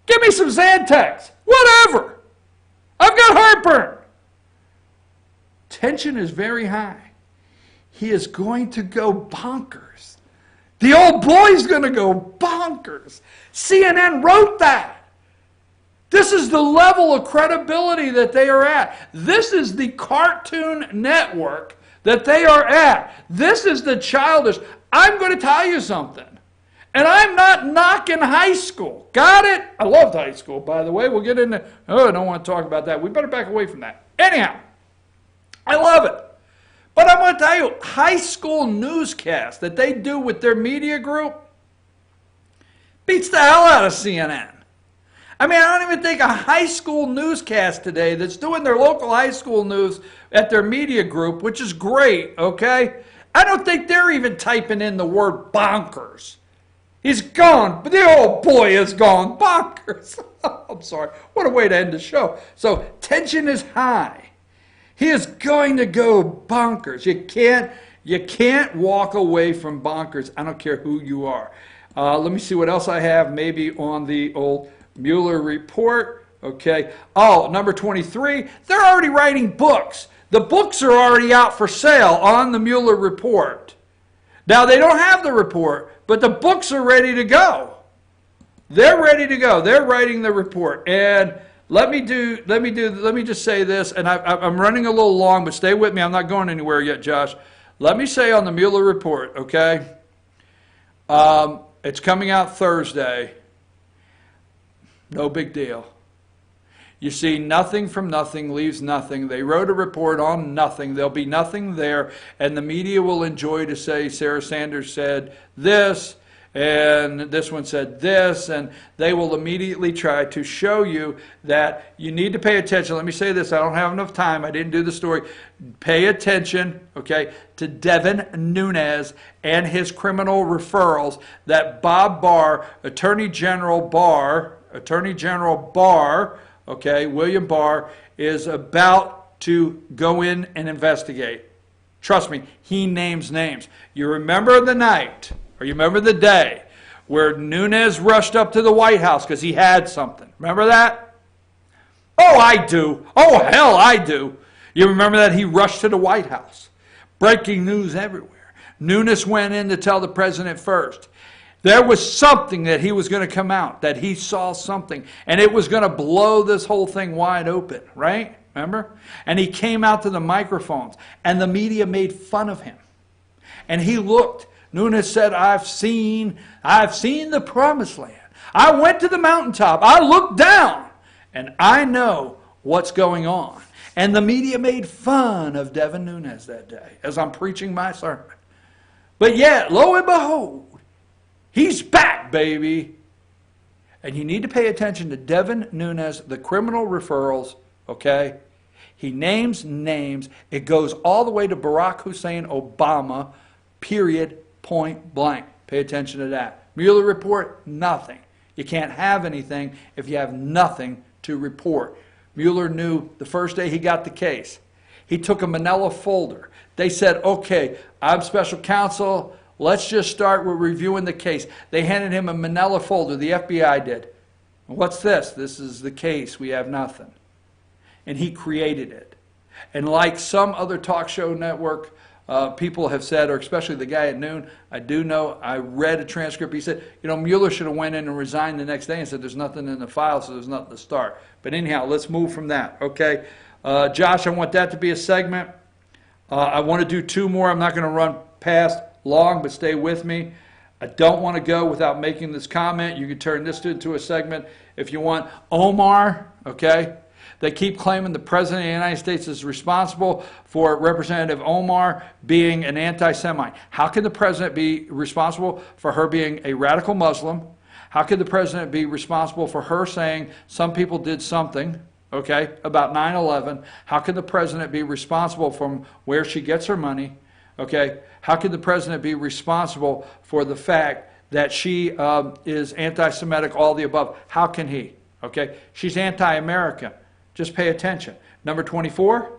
Speaker 1: Give me some Zantac. Whatever. I've got heartburn. Tension is very high. He is going to go bonkers. The old boy's going to go bonkers. CNN wrote that. This is the level of credibility that they are at. This is the Cartoon Network that they are at. This is the childish. I'm going to tell you something. And I'm not knocking high school. Got it? I loved high school, by the way. We'll get into, I don't want to talk about that. We better back away from that. Anyhow, I love it. But I'm going to tell you, high school newscast that they do with their media group beats the hell out of CNN. I mean, I don't even think a high school newscast today that's doing their local high school news at their media group, which is great, okay? I don't think they're even typing in the word bonkers. He's gone, but the old boy is gone bonkers. I'm sorry. What a way to end the show. So tension is high. He is going to go bonkers. You can't walk away from bonkers. I don't care who you are. Let me see what else I have maybe on the old Mueller report. Okay. Oh, number 23. They're already writing books. The books are already out for sale on the Mueller report. Now, they don't have the report, but the books are ready to go. They're ready to go. They're writing the report. And let me just say this, and I'm running a little long, but stay with me. I'm not going anywhere yet, Josh. Let me say on the Mueller report, okay? It's coming out Thursday. No big deal. You see, nothing from nothing leaves nothing. They wrote a report on nothing. There'll be nothing there, and the media will enjoy to say Sarah Sanders said this, and this one said this, and they will immediately try to show you that you need to pay attention. Let me say this. I don't have enough time. I didn't do the story. Pay attention, okay, to Devin Nunes and his criminal referrals that Bob Barr, Attorney General Barr, okay, William Barr, is about to go in and investigate. Trust me, he names names. You remember the night, or you remember the day, where Nunes rushed up to the White House because he had something. Remember that? Oh, I do. Oh, hell, I do. You remember that he rushed to the White House. Breaking news everywhere. Nunes went in to tell the president first. There was something that he was going to come out, that he saw something, and it was going to blow this whole thing wide open, right? Remember? And he came out to the microphones, and the media made fun of him. And he looked. Nunes said, I've seen the promised land. I went to the mountaintop. I looked down, and I know what's going on. And the media made fun of Devin Nunes that day as I'm preaching my sermon. But yet, lo and behold, he's back, baby. And you need to pay attention to Devin Nunes, the criminal referrals, okay? He names names. It goes all the way to Barack Hussein Obama, period, point blank. Pay attention to that. Mueller report, nothing. You can't have anything if you have nothing to report. Mueller knew the first day he got the case. He took a manila folder. They said, okay, I'm special counsel. Let's just start with reviewing the case. They handed him a manila folder. The FBI did. What's this? This is the case. We have nothing. And he created it. And like some other talk show network people have said, or especially the guy at noon, I read a transcript. He said, Mueller should have went in and resigned the next day and said there's nothing in the file, so there's nothing to start. But anyhow, let's move from that, okay? Josh, I want that to be a segment. I want to do 2 more. I'm not going to run past long, but stay with me. I don't want to go without making this comment. You can turn this into a segment if you want. Omar, okay? They keep claiming the President of the United States is responsible for Representative Omar being an anti-Semite. How can the President be responsible for her being a radical Muslim? How could the President be responsible for her saying some people did something, okay, about 9/11? How could the President be responsible from where she gets her money? Okay, how could the President be responsible for the fact that she is anti-Semitic, all the above? How can he? Okay, she's anti-American. Just pay attention. Number 24.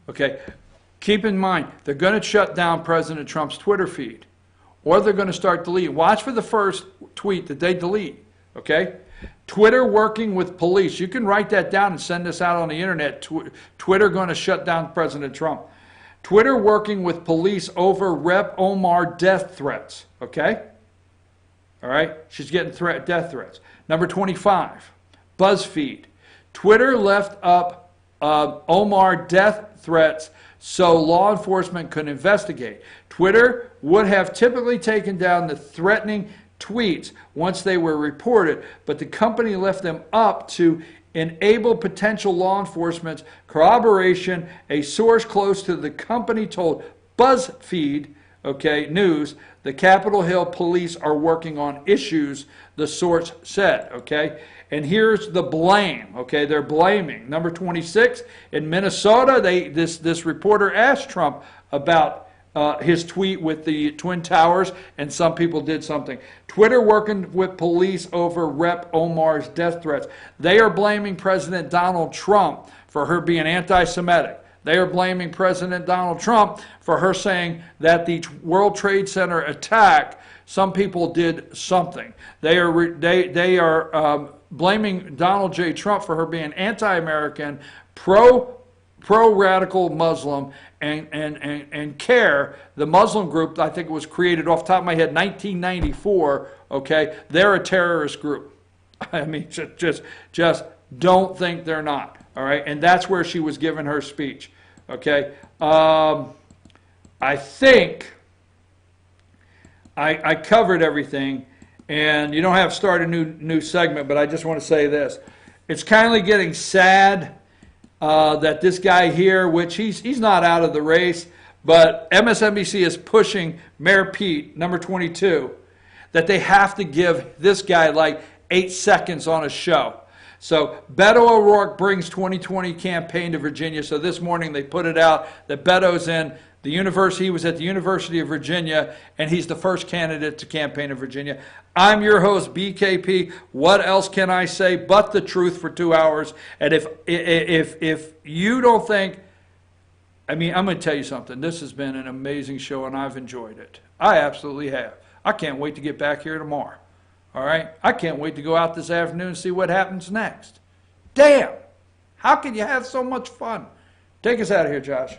Speaker 1: Okay, keep in mind, they're going to shut down President Trump's Twitter feed, or they're going to start deleting. Watch for the first tweet that they delete, okay? Twitter working with police. You can write that down and send this out on the internet. Twitter going to shut down President Trump. Twitter working with police over Rep. Omar death threats, okay? All right, she's getting death threats. Number 25, BuzzFeed. Twitter left up Omar death threats so law enforcement could investigate. Twitter would have typically taken down the threatening tweets once they were reported, but the company left them up to enable potential law enforcement's corroboration. A source close to the company told BuzzFeed, okay, News, the Capitol Hill police are working on issues, the source said, okay? And here's the blame, okay? They're blaming. Number 26, in Minnesota, this reporter asked Trump about his tweet with the Twin Towers, and some people did something. Twitter working with police over Rep. Omar's death threats. They are blaming President Donald Trump for her being anti-Semitic. They are blaming President Donald Trump for her saying that the World Trade Center attack, some people did something. They are blaming Donald J. Trump for her being anti-American, pro-radical Muslim, and CARE, the Muslim group, I think it was created off the top of my head, 1994, okay? They're a terrorist group. I mean, just don't think they're not, all right? And that's where she was giving her speech, okay? I think I covered everything, and you don't have to start a new segment, but I just want to say this. It's kind of getting sad that this guy here, which he's not out of the race, but MSNBC is pushing Mayor Pete, number 22, that they have to give this guy like 8 seconds on a show. So Beto O'Rourke brings 2020 campaign to Virginia. So this morning they put it out that Beto's in the university. He was at the University of Virginia, and he's the first candidate to campaign in Virginia. I'm your host, BKP. What else can I say but the truth for 2 hours? And if you don't think, I mean, I'm going to tell you something. This has been an amazing show, and I've enjoyed it. I absolutely have. I can't wait to get back here tomorrow. All right? I can't wait to go out this afternoon and see what happens next. Damn! How can you have so much fun? Take us out of here, Josh.